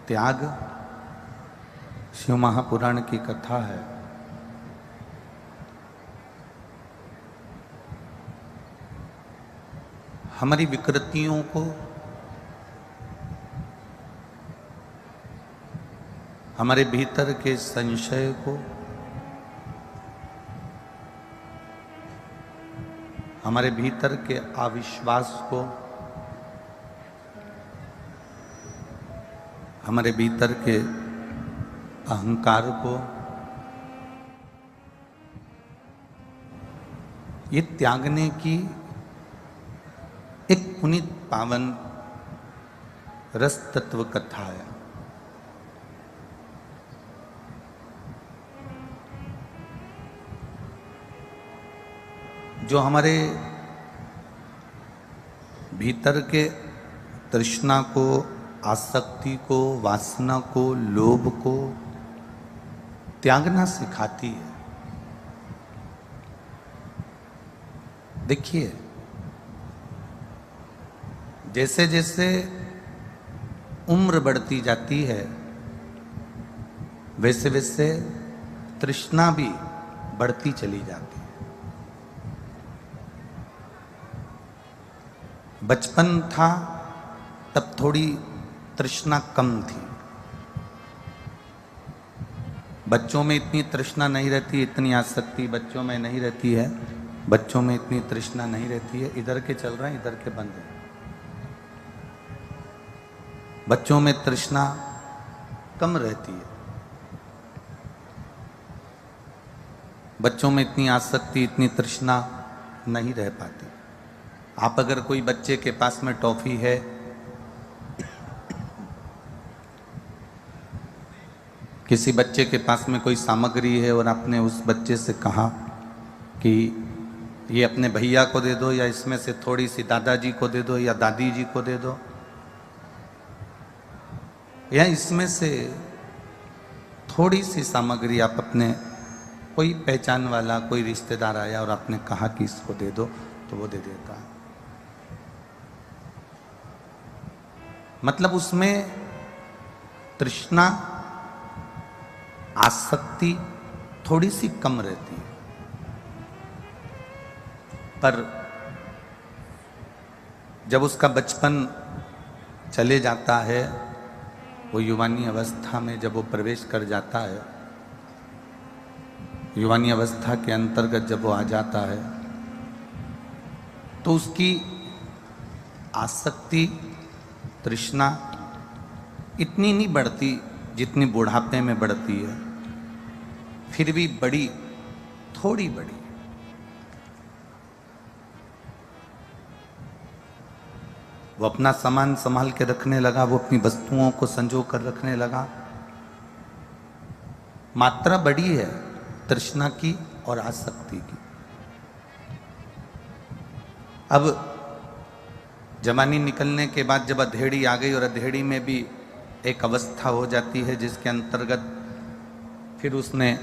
त्याग शिव महापुराण की कथा है। हमारी विकृतियों को, हमारे भीतर के संशय को, हमारे भीतर के अविश्वास को, हमारे भीतर के अहंकार को, ये त्यागने की एक पुनीत पावन रस तत्व कथा है। जो हमारे भीतर के तृष्णा को, आसक्ति को, वासना को, लोभ को त्यागना सिखाती है। देखिए, जैसे जैसे उम्र बढ़ती जाती है वैसे वैसे तृष्णा भी बढ़ती चली जाती है। बचपन था तब थोड़ी तृष्णा कम थी। बच्चों में इतनी तृष्णा नहीं रहती, इतनी आसक्ति बच्चों में नहीं रहती है। बच्चों में इतनी तृष्णा नहीं रहती है। इधर के चल रहे हैं, इधर के बंद हैं। बच्चों में तृष्णा कम रहती है। बच्चों में इतनी आसक्ति, इतनी तृष्णा नहीं रह पाती। आप अगर कोई बच्चे के पास में टॉफी है, किसी बच्चे के पास में कोई सामग्री है और आपने उस बच्चे से कहा कि ये अपने भैया को दे दो, या इसमें से थोड़ी सी दादाजी को दे दो, या दादी जी को दे दो, या इसमें से थोड़ी सी सामग्री आप अपने कोई पहचान वाला, कोई रिश्तेदार आया और आपने कहा कि इसको दे दो, तो वो दे देता है। मतलब उसमें तृष्णा, आसक्ति थोड़ी सी कम रहती है। पर जब उसका बचपन चले जाता है, वो युवानी अवस्था में जब वो प्रवेश कर जाता है, युवानी अवस्था के अंतर्गत जब वो आ जाता है, तो उसकी आसक्ति, तृष्णा इतनी नहीं बढ़ती जितनी बुढ़ापे में बढ़ती है। फिर भी बड़ी, थोड़ी बड़ी। वो अपना सामान संभाल के रखने लगा, वो अपनी वस्तुओं को संजो कर रखने लगा। मात्रा बड़ी है तृष्णा की और आसक्ति की। अब जवानी निकलने के बाद जब अधेड़ी आ गई, और अधेड़ी में भी एक अवस्था हो जाती है जिसके अंतर्गत फिर उसने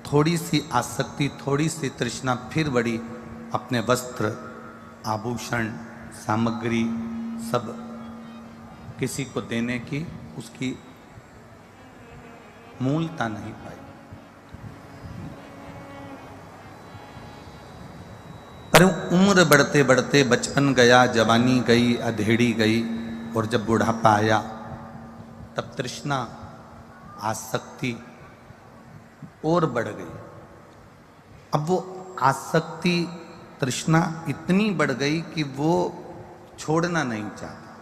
थोड़ी सी आसक्ति, थोड़ी सी तृष्णा फिर बढ़ी। अपने वस्त्र, आभूषण, सामग्री सब किसी को देने की उसकी मूलता नहीं पाई। पर उम्र बढ़ते बढ़ते बचपन गया, जवानी गई, अधेड़ी गई, और जब बुढ़ापा आया तब तृष्णा, आसक्ति और बढ़ गई। अब वो आसक्ति, तृष्णा इतनी बढ़ गई कि वो छोड़ना नहीं चाहता।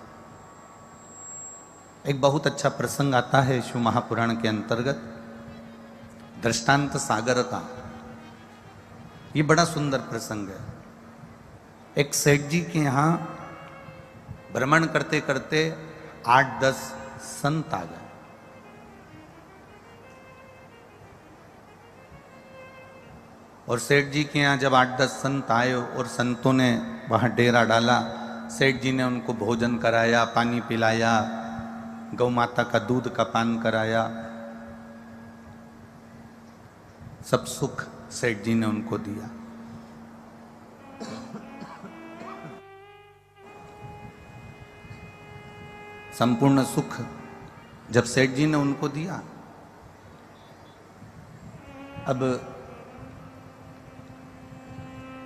एक बहुत अच्छा प्रसंग आता है शिव महापुराण के अंतर्गत, दृष्टांत सागर का। ये बड़ा सुंदर प्रसंग है। एक सेठ जी के यहाँ भ्रमण करते करते 8-10 संत आ गए। और सेठ जी के यहाँ जब 8-10 संत आए और संतों ने वहाँ डेरा डाला, सेठ जी ने उनको भोजन कराया, पानी पिलाया, गौ माता का दूध का पान कराया, सब सुख सेठ जी ने उनको दिया। संपूर्ण सुख जब सेठ जी ने उनको दिया, अब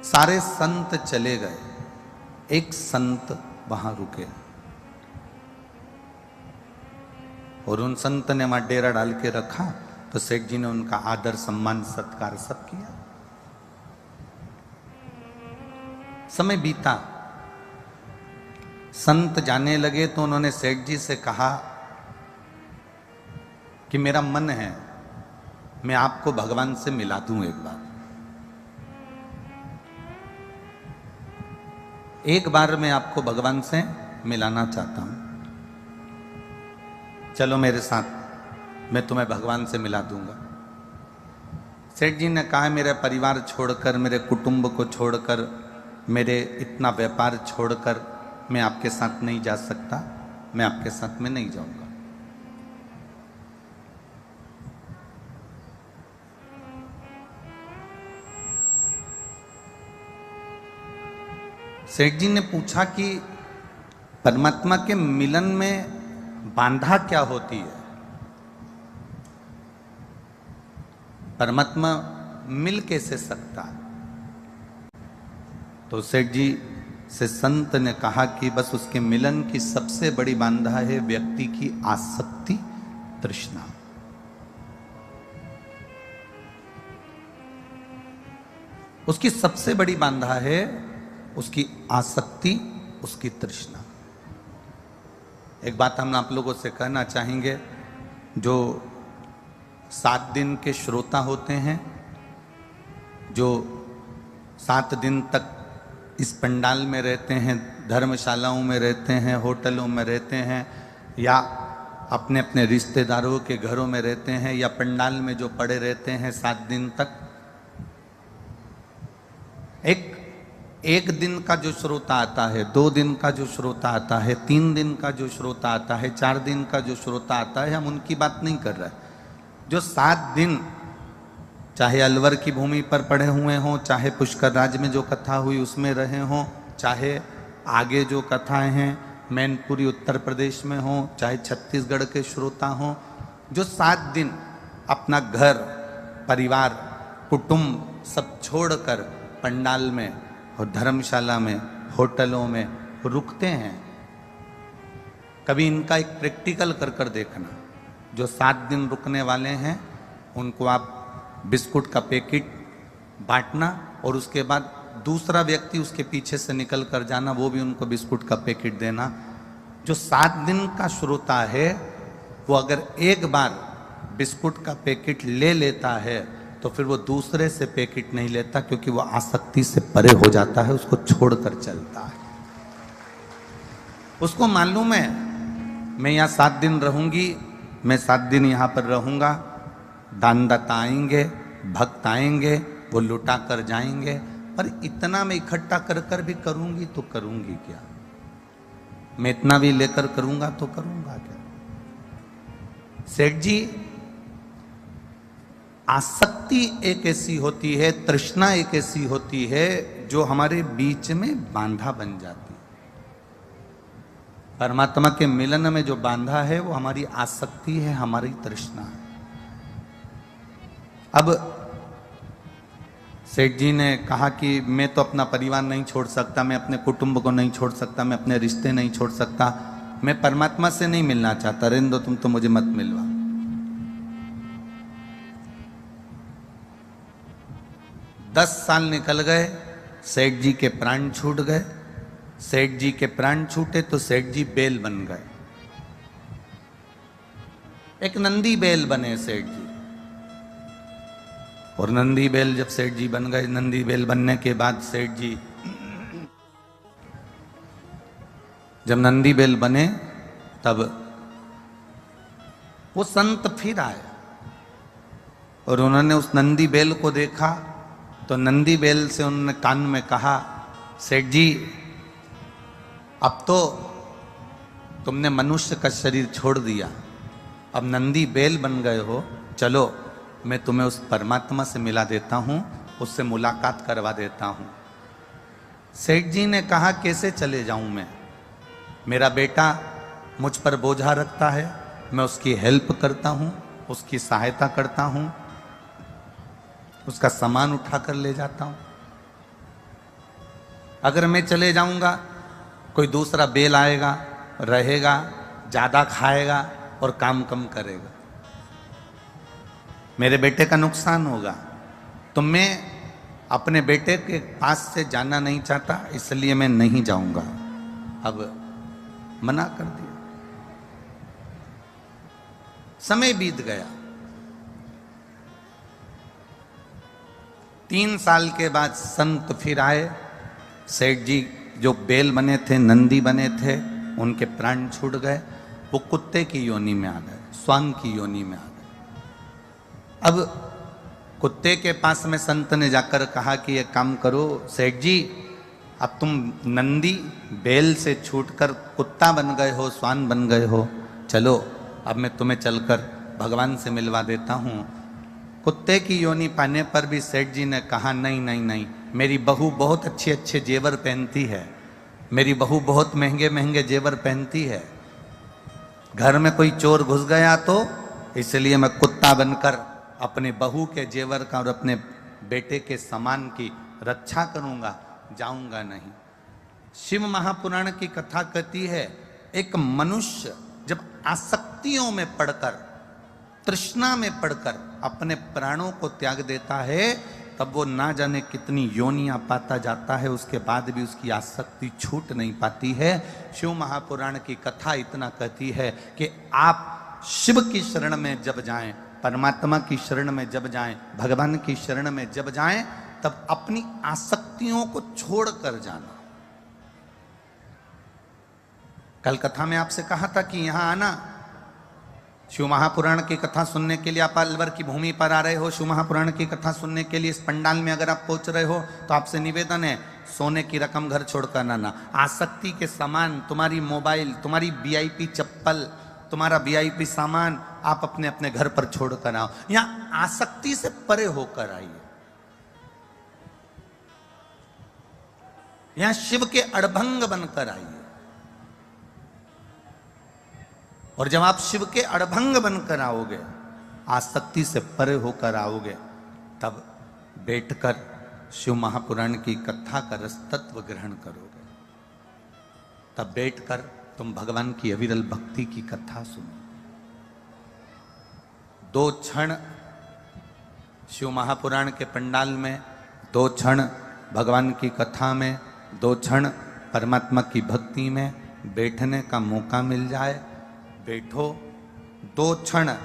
सारे संत चले गए, एक संत वहां रुके और उन संत ने वहां डेरा डाल के रखा। तो सेठ जी ने उनका आदर सम्मान सत्कार सब किया। समय बीता, संत जाने लगे तो उन्होंने सेठ जी से कहा कि मेरा मन है मैं आपको भगवान से मिला दूं, एक बार मैं आपको भगवान से मिलाना चाहता हूं, चलो मेरे साथ, मैं तुम्हें भगवान से मिला दूंगा। सेठ जी ने कहा मेरे परिवार छोड़कर, मेरे कुटुंब को छोड़कर, मेरे इतना व्यापार छोड़कर मैं आपके साथ नहीं जा सकता, मैं आपके साथ में नहीं जाऊंगा। सेठ जी ने पूछा कि परमात्मा के मिलन में बांधा क्या होती है, परमात्मा मिल कैसे सकता है? तो सेठ जी से संत ने कहा कि बस उसके मिलन की सबसे बड़ी बांधा है व्यक्ति की आसक्ति, तृष्णा। उसकी सबसे बड़ी बांधा है उसकी आसक्ति, उसकी तृष्णा। एक बात हम आप लोगों से कहना चाहेंगे, जो 7 दिन के श्रोता होते हैं, जो 7 दिन तक इस पंडाल में रहते हैं, धर्मशालाओं में रहते हैं, होटलों में रहते हैं, या अपने अपने रिश्तेदारों के घरों में रहते हैं, या पंडाल में जो पड़े रहते हैं 7 दिन तक, एक दिन का जो श्रोता आता है, 2 दिन का जो श्रोता आता है, 3 दिन का जो श्रोता आता है, 4 दिन का जो श्रोता आता है, हम उनकी बात नहीं कर रहे। जो 7 दिन चाहे अलवर की भूमि पर पड़े हुए हों, चाहे पुष्कर राज में जो कथा हुई उसमें रहे हों, चाहे आगे जो कथाएं हैं मैनपुरी उत्तर प्रदेश में हों, चाहे छत्तीसगढ़ के श्रोता हों, जो 7 दिन अपना घर, परिवार, कुटुंब सब छोड़कर पंडाल में और धर्मशाला में, होटलों में रुकते हैं, कभी इनका एक प्रैक्टिकल कर कर देखना। जो 7 दिन रुकने वाले हैं उनको आप बिस्कुट का पैकेट बांटना और उसके बाद दूसरा व्यक्ति उसके पीछे से निकल कर जाना, वो भी उनको बिस्कुट का पैकेट देना। जो 7 दिन का श्रोता है वो अगर एक बार बिस्कुट का पैकेट ले लेता है तो फिर वो दूसरे से पैकेट नहीं लेता, क्योंकि वो आसक्ति से परे हो जाता है, उसको छोड़कर चलता है। उसको मालूम है मैं यहाँ 7 दिन रहूंगी, मैं 7 दिन यहाँ पर रहूंगा, दानदाता आएंगे, भक्त आएंगे, वो लुटा कर जाएंगे, पर इतना मैं इकट्ठा कर कर भी करूंगी तो करूंगी क्या, मैं इतना भी लेकर करूंगा तो करूंगा क्या। सेठ जी, आसक्ति एक ऐसी होती है, तृष्णा एक ऐसी होती है जो हमारे बीच में बांधा बन जाती है। परमात्मा के मिलन में जो बांधा है वो हमारी आसक्ति है, हमारी तृष्णा है। अब सेठ जी ने कहा कि मैं तो अपना परिवार नहीं छोड़ सकता, मैं अपने कुटुंब को नहीं छोड़ सकता, मैं अपने रिश्ते नहीं छोड़ सकता, मैं परमात्मा से नहीं मिलना चाहता, रहने दो, तुम तो मुझे मत मिलवा। 10 साल निकल गए, सेठ जी के प्राण छूट गए। सेठ जी के प्राण छूटे तो सेठ जी बेल बन गए, एक नंदी बेल बने सेठ जी। और नंदी बेल जब सेठ जी बन गए, नंदी बेल बनने के बाद सेठ जी जब नंदी बेल बने तब वो संत फिर आए और उन्होंने उस नंदी बेल को देखा तो नंदी बेल से उन्होंने कान में कहा, सेठ जी अब तो तुमने मनुष्य का शरीर छोड़ दिया, अब नंदी बेल बन गए हो, चलो मैं तुम्हें उस परमात्मा से मिला देता हूं, उससे मुलाकात करवा देता हूं। सेठ जी ने कहा, कैसे चले जाऊं मैं, मेरा बेटा मुझ पर बोझा रखता है, मैं उसकी हेल्प करता हूं, उसकी सहायता करता हूं, उसका सामान उठाकर ले जाता हूं। अगर मैं चले जाऊंगा, कोई दूसरा बेल आएगा, रहेगा, ज्यादा खाएगा और काम कम करेगा, मेरे बेटे का नुकसान होगा। तो मैं अपने बेटे के पास से जाना नहीं चाहता, इसलिए मैं नहीं जाऊंगा। अब मना कर दिया। समय बीत गया। 3 साल के बाद संत फिर आए। सेठ जी जो बेल बने थे, नंदी बने थे, उनके प्राण छूट गए। वो कुत्ते की योनि में आ गए, स्वांग की योनि में आ गए। अब कुत्ते के पास में संत ने जाकर कहा कि एक काम करो सेठ जी, अब तुम नंदी बेल से छूटकर कुत्ता बन गए हो, स्वान बन गए हो, चलो अब मैं तुम्हें चलकर भगवान से मिलवा देता हूँ। कुत्ते की योनि पाने पर भी सेठ जी ने कहा नहीं नहीं नहीं, मेरी बहू बहुत अच्छे अच्छे जेवर पहनती है, मेरी बहू बहुत महंगे महंगे जेवर पहनती है, घर में कोई चोर घुस गया तो इसलिए मैं कुत्ता बनकर अपने बहू के जेवर का और अपने बेटे के सामान की रक्षा करूंगा, जाऊंगा नहीं। शिव महापुराण की कथा कहती है, एक मनुष्य जब आसक्तियों में पड़कर, तृष्णा में पड़कर अपने प्राणों को त्याग देता है, तब वो ना जाने कितनी योनियां पाता जाता है, उसके बाद भी उसकी आसक्ति छूट नहीं पाती है। शिव महापुराण की कथा इतना कहती है कि आप शिव की शरण में जब जाएं, परमात्मा की शरण में जब जाएं, भगवान की शरण में जब जाएं, तब अपनी आसक्तियों को छोड़कर जाना। कल कथा में आपसे कहा था कि यहां आना, शिव महापुराण की कथा सुनने के लिए आप अलवर की भूमि पर आ रहे हो, शिव महापुराण की कथा सुनने के लिए इस पंडाल में अगर आप पहुंच रहे हो, तो आपसे निवेदन है, सोने की रकम घर छोड़कर ना ना। आसक्ति के सामान, तुम्हारी मोबाइल, तुम्हारी वीआईपी चप्पल, तुम्हारा वीआईपी सामान आप अपने अपने घर पर छोड़कर आओ। यहां आसक्ति से परे होकर आइए। यहां शिव के अड़भंग बनकर आइए। और जब आप शिव के अड़भंग बनकर आओगे, आसक्ति से परे होकर आओगे, तब बैठकर शिव महापुराण की कथा का रस तत्व ग्रहण करोगे। तब बैठकर तुम भगवान की अविरल भक्ति की कथा सुनो। 2 क्षण शिव महापुराण के पंडाल में, 2 क्षण भगवान की कथा में, 2 क्षण परमात्मा की भक्ति में बैठने का मौका मिल जाए, बैठो। 2 क्षण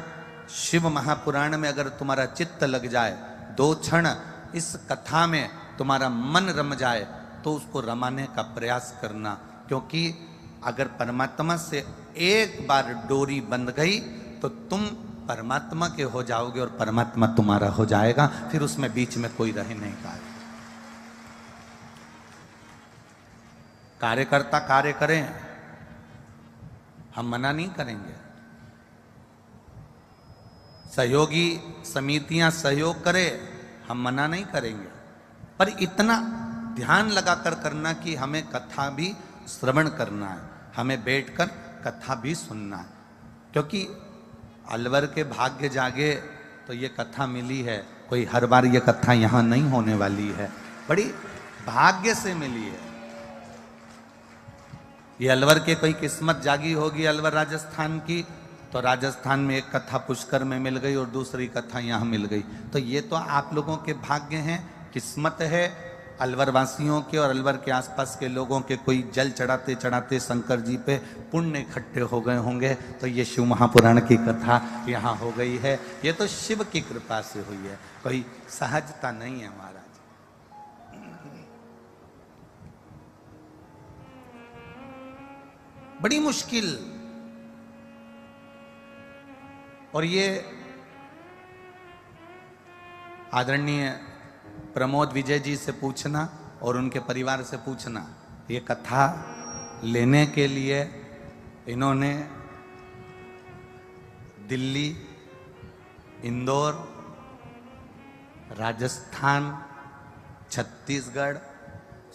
शिव महापुराण में अगर तुम्हारा चित्त लग जाए, 2 क्षण इस कथा में तुम्हारा मन रम जाए, तो उसको रमाने का प्रयास करना। क्योंकि अगर परमात्मा से एक बार डोरी बंध गई, तो तुम परमात्मा के हो जाओगे और परमात्मा तुम्हारा हो जाएगा। फिर उसमें बीच में कोई रह नहीं पाएगा। कार्यकर्ता कार्य करें, हम मना नहीं करेंगे। सहयोगी समितियां सहयोग करें, हम मना नहीं करेंगे। पर इतना ध्यान लगाकर करना कि हमें कथा भी श्रवण करना है, हमें बैठकर कथा भी सुनना है। क्योंकि अलवर के भाग्य जागे तो ये कथा मिली है, कोई हर बार ये कथा यहां नहीं होने वाली है, बड़ी भाग्य से मिली है। ये अलवर के कोई किस्मत जागी होगी, अलवर राजस्थान की, तो राजस्थान में एक कथा पुष्कर में मिल गई और दूसरी कथा यहाँ मिल गई। तो ये तो आप लोगों के भाग्य हैं, किस्मत है अलवर वासियों के और अलवर के आसपास के लोगों के। कोई जल चढ़ाते चढ़ाते शंकर जी पे पुण्य इकट्ठे हो गए होंगे, तो ये शिव महापुराण की कथा यहाँ हो गई है। ये तो शिव की कृपा से हुई है, कोई सहजता नहीं है महाराज। बड़ी मुश्किल। और ये आदरणीय प्रमोद विजय जी से पूछना और उनके परिवार से पूछना, ये कथा लेने के लिए इन्होंने दिल्ली, इंदौर, राजस्थान, छत्तीसगढ़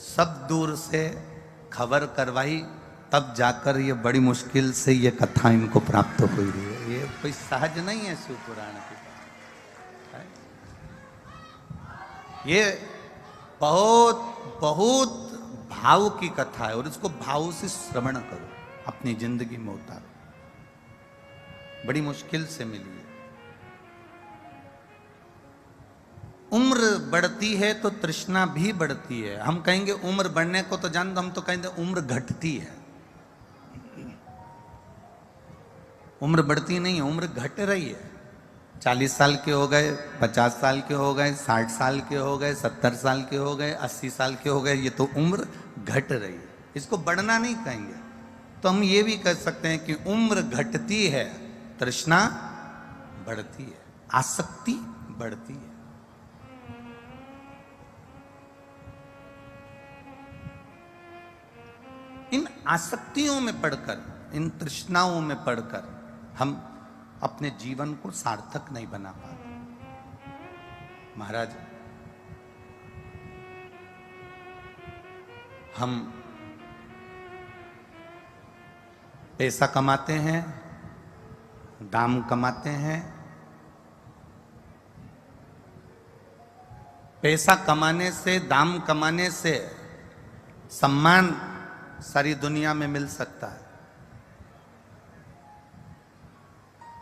सब दूर से खबर करवाई, तब जाकर ये बड़ी मुश्किल से ये कथा इनको प्राप्त हुई है। कोई सहज नहीं है शिव पुराण की बात। ये बहुत बहुत भाव की कथा है और इसको भाव से श्रवण करो, अपनी जिंदगी में उतारो। बड़ी मुश्किल से मिली है। उम्र बढ़ती है तो तृष्णा भी बढ़ती है। हम कहेंगे उम्र बढ़ने को तो जान दो, हम तो कहेंगे उम्र घटती है। उम्र बढ़ती नहीं है, उम्र घट रही है। 40 साल के हो गए, 50 साल के हो गए, 60 साल के हो गए, 70 साल के हो गए, 80 साल के हो गए, ये तो उम्र घट रही है। इसको बढ़ना नहीं कहेंगे। तो हम ये भी कह सकते हैं कि उम्र घटती है, तृष्णा बढ़ती है, आसक्ति बढ़ती है। इन आसक्तियों में पढ़कर, इन तृष्णाओं में पढ़कर हम अपने जीवन को सार्थक नहीं बना पाते। महाराज, हम पैसा कमाते हैं, दाम कमाते हैं। पैसा कमाने से, दाम कमाने से सम्मान सारी दुनिया में मिल सकता है।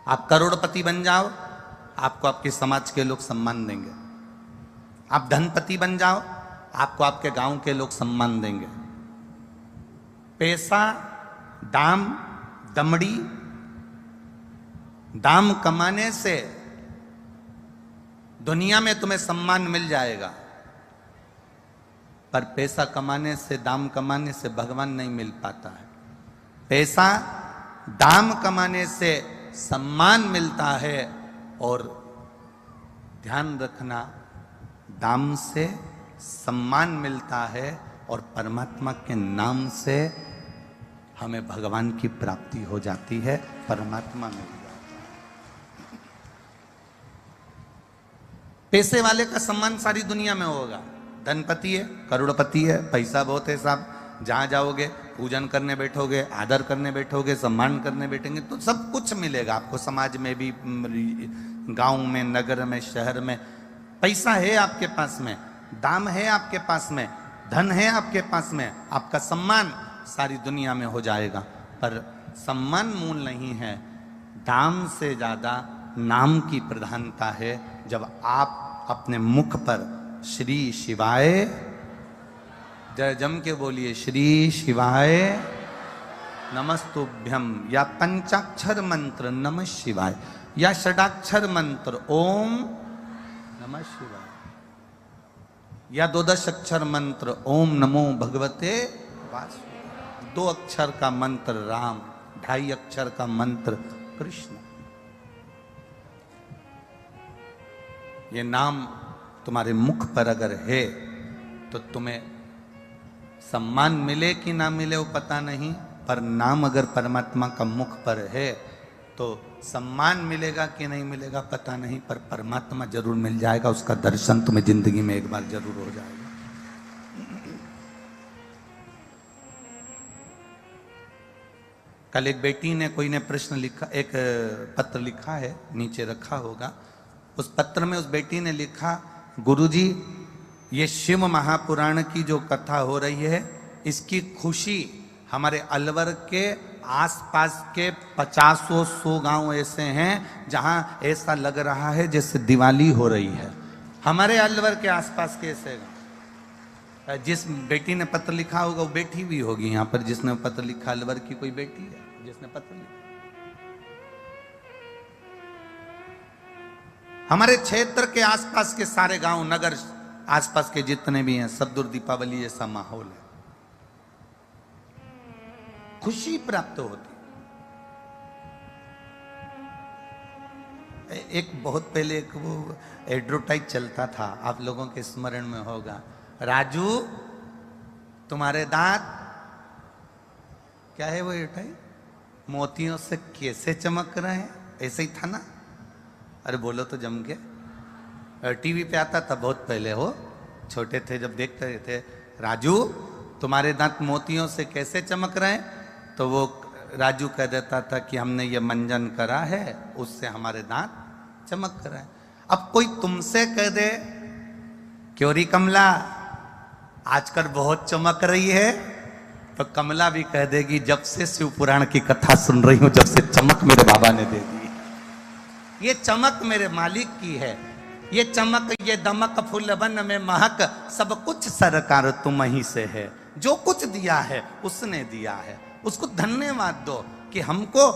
आप करोड़पति बन जाओ, आपको आपके समाज के लोग सम्मान देंगे। आप धनपति बन जाओ, आपको आपके गांव के लोग सम्मान देंगे। पैसा, दाम, दमड़ी, दाम कमाने से दुनिया में तुम्हें सम्मान मिल जाएगा, पर पैसा कमाने से, दाम कमाने से भगवान नहीं मिल पाता है। पैसा, दाम कमाने से सम्मान मिलता है, और ध्यान रखना, दाम से सम्मान मिलता है और परमात्मा के नाम से हमें भगवान की प्राप्ति हो जाती है, परमात्मा मिल जाता है। पैसे वाले का सम्मान सारी दुनिया में होगा। धनपति है, करोड़पति है, पैसा बहुत है साहब, जहां जाओगे पूजन करने बैठोगे, आदर करने बैठोगे, सम्मान करने बैठेंगे तो सब कुछ मिलेगा आपको, समाज में भी, गांव में, नगर में, शहर में। पैसा है आपके पास में, दाम है आपके पास में, धन है आपके पास में, आपका सम्मान सारी दुनिया में हो जाएगा। पर सम्मान मूल नहीं है, दाम से ज्यादा नाम की प्रधानता है। जब आप अपने मुख पर श्री शिवाय, जय जम के बोलिए, श्री शिवाय नमस्तुभ्यम, या पंचाक्षर मंत्र नमः शिवाय, या षडाक्षर मंत्र ओम नमः शिवाय, या 12 अक्षर मंत्र ओम नमो भगवते वासुदेवाय, 2 अक्षर का मंत्र राम, 2.5 अक्षर का मंत्र कृष्ण। ये नाम तुम्हारे मुख पर अगर है तो तुम्हें सम्मान मिले कि ना मिले वो पता नहीं, पर नाम अगर परमात्मा का मुख पर है तो सम्मान मिलेगा कि नहीं मिलेगा पता नहीं, पर परमात्मा जरूर मिल जाएगा। उसका दर्शन तुम्हें जिंदगी में एक बार जरूर हो जाएगा। कल एक बेटी ने, कोई ने प्रश्न लिखा, एक पत्र लिखा है, नीचे रखा होगा। उस पत्र में उस बेटी ने लिखा, गुरुजी ये शिव महापुराण की जो कथा हो रही है, इसकी खुशी हमारे अलवर के आसपास के 50-100 गांव ऐसे हैं जहां ऐसा लग रहा है जैसे दिवाली हो रही है। हमारे अलवर के आसपास के ऐसे गांव। जिस बेटी ने पत्र लिखा होगा वो बेटी भी होगी यहाँ पर, जिसने पत्र लिखा अलवर की कोई बेटी है जिसने पत्र लिखा। हमारे क्षेत्र के आसपास के सारे गांव, नगर आसपास के जितने भी हैं, सब दूर दीपावली जैसा माहौल है, खुशी प्राप्त होती। एक बहुत पहले एक वो एडवर्टाइज चलता था, आप लोगों के स्मरण में होगा, राजू तुम्हारे दांत, क्या है वो एडवर्टाइज, मोतियों से कैसे चमक रहे हैं, ऐसे ही था ना? अरे बोलो तो जम के। टीवी पे आता था बहुत पहले, हो छोटे थे जब देखते थे, राजू तुम्हारे दांत मोतियों से कैसे चमक रहे हैं, तो वो राजू कह देता था कि हमने ये मंजन करा है, उससे हमारे दांत चमक कर है। अब कोई तुमसे कह दे क्योरी कमला आजकल बहुत चमक रही है, तो कमला भी कह देगी जब से शिव पुराण की कथा सुन रही हूं, जब से चमक मेरे बाबा ने दे दी। ये चमक मेरे मालिक की है, ये चमक ये दमक फूलवन में महक, सब कुछ सरकार तुम ही से है। जो कुछ दिया है उसने दिया है, उसको धन्यवाद दो कि हमको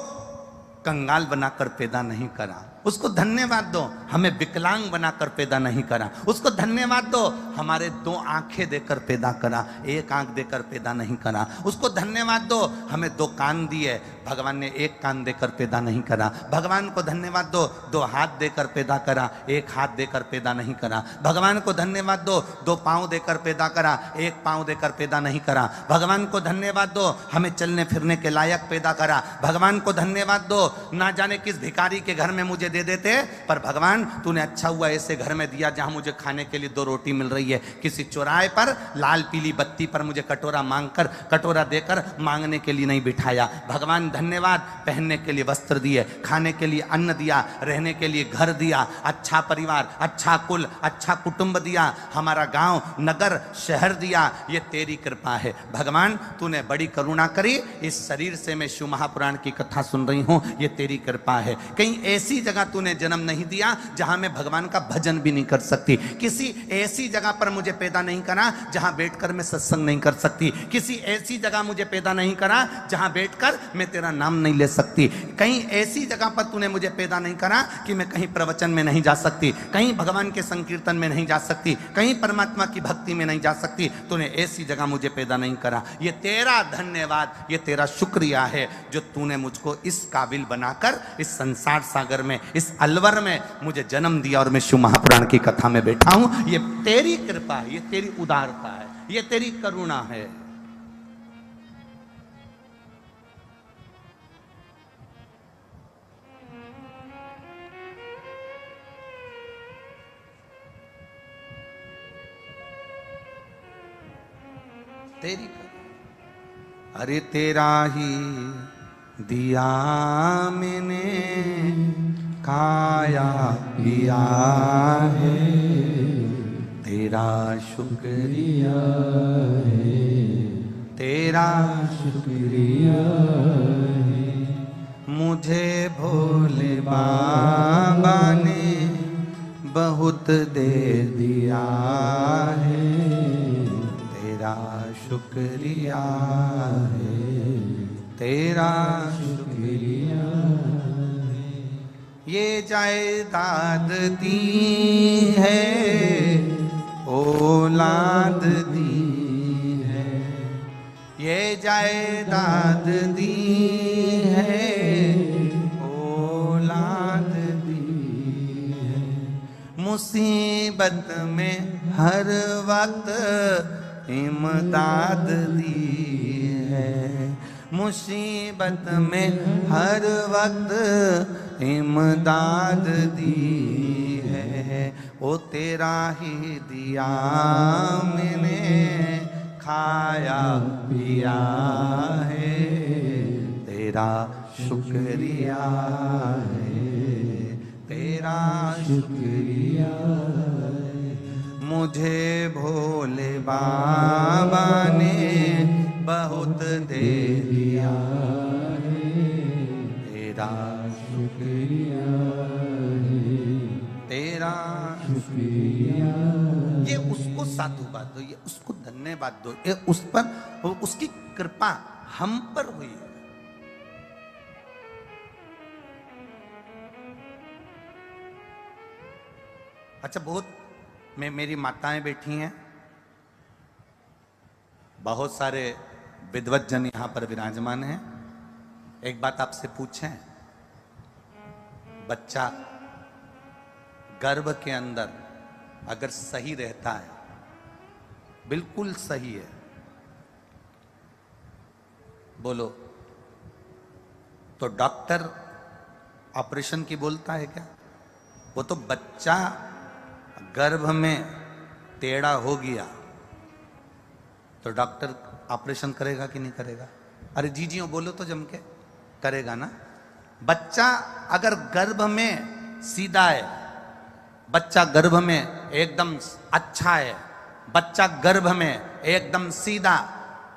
कंगाल बनाकर पैदा नहीं करा, उसको धन्यवाद दो हमें विकलांग बनाकर पैदा नहीं करा, उसको धन्यवाद दो हमारे 2 आंखें देकर पैदा करा, 1 आंख देकर पैदा नहीं करा, उसको धन्यवाद दो हमें 2 कान दिए, भगवान ने 1 कान देकर पैदा नहीं करा, भगवान को धन्यवाद दो 2 हाथ देकर पैदा करा, 1 हाथ देकर पैदा नहीं करा, भगवान को धन्यवाद दो 2 पांव देकर पैदा करा, 1 पांव देकर पैदा नहीं करा, भगवान को धन्यवाद दो हमें चलने फिरने के लायक पैदा करा, भगवान को धन्यवाद दो ना जाने किस भिखारी के घर में मुझे दे देते, पर भगवान तूने अच्छा हुआ ऐसे घर में दिया जहां मुझे खाने के लिए 2 रोटी मिल रही है, किसी चौराहे पर लाल पीली बत्ती पर मुझे कटोरा मांगकर कटोरा देकर मांगने के लिए नहीं बिठाया। भगवान धन्यवाद, पहनने के लिए वस्त्र दिए, खाने के लिए अन्न दिया, रहने के लिए घर दिया, अच्छा परिवार, अच्छा कुल, अच्छा कुटुंब दिया, हमारा गांव नगर शहर दिया, ये तेरी कृपा है। भगवान तूने बड़ी करुणा करी, इस शरीर से मैं शिव महापुराण की कथा सुन रही हूं, ये तेरी कृपा है। कहीं ऐसी जगह तूने जन्म नहीं दिया जहां मैं भगवान का भजन भी नहीं कर सकती, किसी ऐसी जगह पर मुझे पैदा नहीं करा जहां बैठकर मैं सत्संग नहीं कर सकती, किसी ऐसी जगह मुझे पैदा नहीं करा जहां बैठकर मैं तेरा नाम नहीं ले सकती, कहीं ऐसी जगह पर तूने मुझे पैदा नहीं करा कि मैं कहीं प्रवचन में नहीं जा सकती, कहीं भगवान के संकीर्तन में नहीं जा सकती, कहीं परमात्मा की भक्ति में नहीं जा सकती, तूने ऐसी जगह मुझे पैदा नहीं करा। ये तेरा धन्यवाद, ये तेरा शुक्रिया है जो तूने मुझको इस काबिल बनाकर इस संसार सागर में, इस अलवर में मुझे जन्म दिया और मैं शिव महापुराण की कथा में बैठा हूं। ये तेरी कृपा है, ये तेरी उदारता है, ये तेरी करुणा है। तेरी अरे तेरा ही दिया मैंने खाया पिया है, तेरा शुक्रिया है, तेरा शुक्रिया है। मुझे भोले बाबा ने बहुत दे दिया है, तेरा शुक्रिया है, तेरा शुक्रिया है। ये जायदाद दी है, औलाद दी है, ये जायदाद दी है, औलाद दी है। मुसीबत में हर वक्त इमदाद दी है, मुसीबत में हर वक्त इमदाद दी है। ओ तेरा ही दिया मैंने खाया पिया है, तेरा शुक्रिया है, तेरा शुक्रिया है। मुझे भोले बाबा ने बहुत दे दिया है, तेरा शुक्रिया है, तेरा शुक्रिया। ये उसको साधुवाद दो, ये उसको धन्यवाद दो, ये उस पर उसकी कृपा हम पर हुई है। अच्छा, बहुत मेरी माताएं बैठी हैं, बहुत सारे विद्वत जन यहां पर विराजमान हैं। एक बात आपसे पूछें, बच्चा गर्भ के अंदर अगर सही रहता है, बिल्कुल सही है, बोलो, तो डॉक्टर ऑपरेशन की बोलता है क्या? वो तो बच्चा गर्भ में टेढ़ा हो गया तो डॉक्टर ऑपरेशन करेगा कि नहीं करेगा? अरे जीजियों बोलो तो जम के, करेगा ना। बच्चा अगर गर्भ में सीधा है, बच्चा गर्भ में एकदम अच्छा है, बच्चा गर्भ में एकदम सीधा,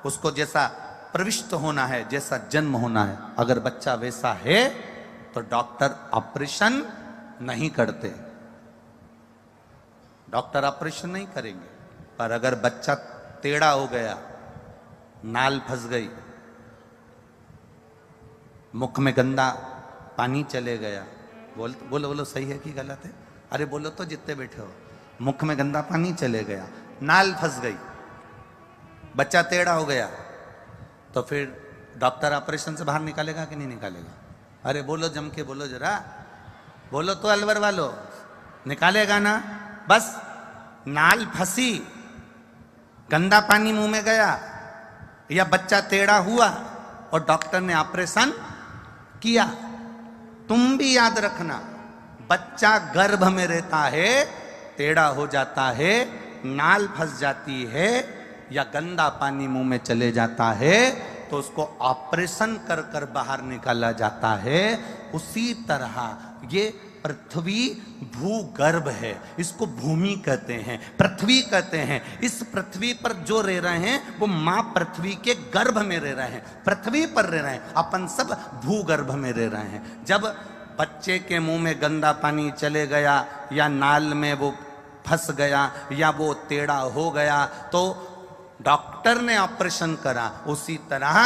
उसको जैसा प्रविष्ट होना है, जैसा जन्म होना है, अगर बच्चा वैसा है तो डॉक्टर ऑपरेशन नहीं करते, डॉक्टर ऑपरेशन नहीं करेंगे। पर अगर बच्चा टेढ़ा हो गया, नाल फंस गई, मुख में गंदा पानी चले गया, बोलो बोलो सही है कि गलत है? अरे बोलो तो जितने बैठे हो। मुख में गंदा पानी चले गया, नाल फंस गई, बच्चा टेढ़ा हो गया, तो फिर डॉक्टर ऑपरेशन से बाहर निकालेगा कि नहीं निकालेगा? अरे बोलो जम के बोलो जरा, बोलो तो अलवर वालो, निकालेगा ना। बस नाल फंसी, गंदा पानी मुंह में गया, या बच्चा टेढ़ा हुआ और डॉक्टर ने ऑपरेशन किया। तुम भी याद रखना, बच्चा गर्भ में रहता है, टेढ़ा हो जाता है, नाल फंस जाती है, या गंदा पानी मुंह में चले जाता है, तो उसको ऑपरेशन कर कर बाहर निकाला जाता है। उसी तरह ये पृथ्वी भूगर्भ है, इसको भूमि कहते हैं, पृथ्वी कहते हैं। इस पृथ्वी पर जो रह रहे हैं वो मां पृथ्वी के गर्भ में रह रहे हैं, पृथ्वी पर रह रहे हैं, अपन सब भूगर्भ में रह रहे हैं। जब बच्चे के मुंह में गंदा पानी चले गया, या नाल में वो फंस गया, या वो टेढ़ा हो गया, तो डॉक्टर ने ऑपरेशन करा। उसी तरह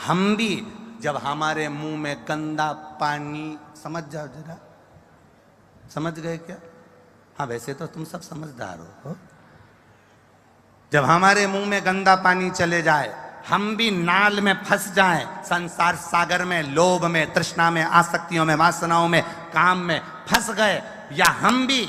हम भी, जब हमारे मुंह में गंदा पानी, समझ जाओ जरा, समझ गए क्या? हाँ वैसे तो तुम सब समझदार हो। जब हमारे मुंह में गंदा पानी चले जाए, हम भी नाल में फंस जाएं, संसार सागर में, लोभ में, तृष्णा में, आसक्तियों में, वासनाओं में, काम में फंस गए, या हम भी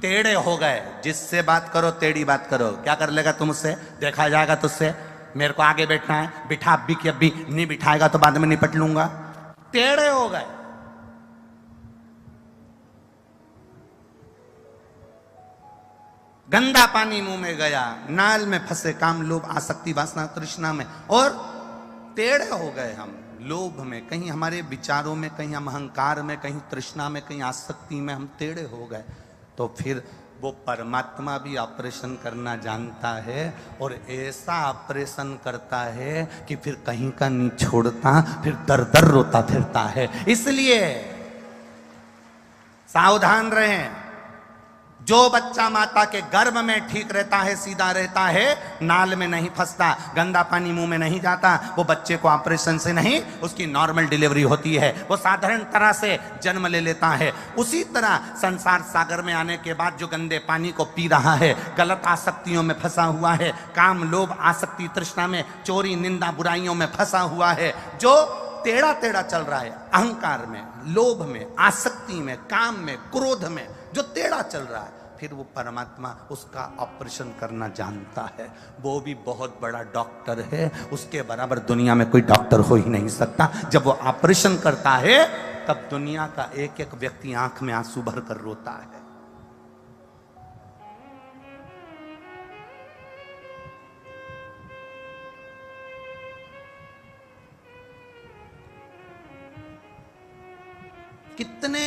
टेढ़े हो गए, जिससे बात करो टेढ़ी बात करो, क्या कर लेगा तुमसे? देखा जाएगा तुझसे, मेरे को आगे बैठना है, बिठा अभी की अभी, नहीं बिठाएगा तो बाद में निपट लूंगा। टेढ़े हो गए। गंदा पानी मुंह में गया, नाल में फंसे, काम लोभ आसक्ति वासना तृष्णा में, और टेढ़े हो गए हम लोभ में, कहीं हमारे विचारों में, कहीं हम अहंकार में, कहीं तृष्णा में, कहीं आसक्ति में हम टेढ़े हो गए। तो फिर वो परमात्मा भी ऑपरेशन करना जानता है, और ऐसा ऑपरेशन करता है कि फिर कहीं का नहीं छोड़ता, फिर दर दर रोता फिरता है। इसलिए सावधान रहें। जो बच्चा माता के गर्भ में ठीक रहता है, सीधा रहता है, नाल में नहीं फंसता, गंदा पानी मुंह में नहीं जाता, वो बच्चे को ऑपरेशन से नहीं, उसकी नॉर्मल डिलीवरी होती है, वो साधारण तरह से जन्म ले लेता है। उसी तरह संसार सागर में आने के बाद जो गंदे पानी को पी रहा है, गलत आसक्तियों में फंसा हुआ है, काम लोभ आसक्ति तृष्णा में, चोरी निंदा बुराइयों में फंसा हुआ है, जो टेढ़ा टेढ़ा चल रहा है, अहंकार में, लोभ में, आसक्ति में, काम में, क्रोध में, जो टेढ़ा चल रहा है, फिर वो परमात्मा उसका ऑपरेशन करना जानता है। वो भी बहुत बड़ा डॉक्टर है, उसके बराबर दुनिया में कोई डॉक्टर हो ही नहीं सकता। जब वो ऑपरेशन करता है, तब दुनिया का एक एक व्यक्ति आंख में आंसू भर कर रोता है। कितने,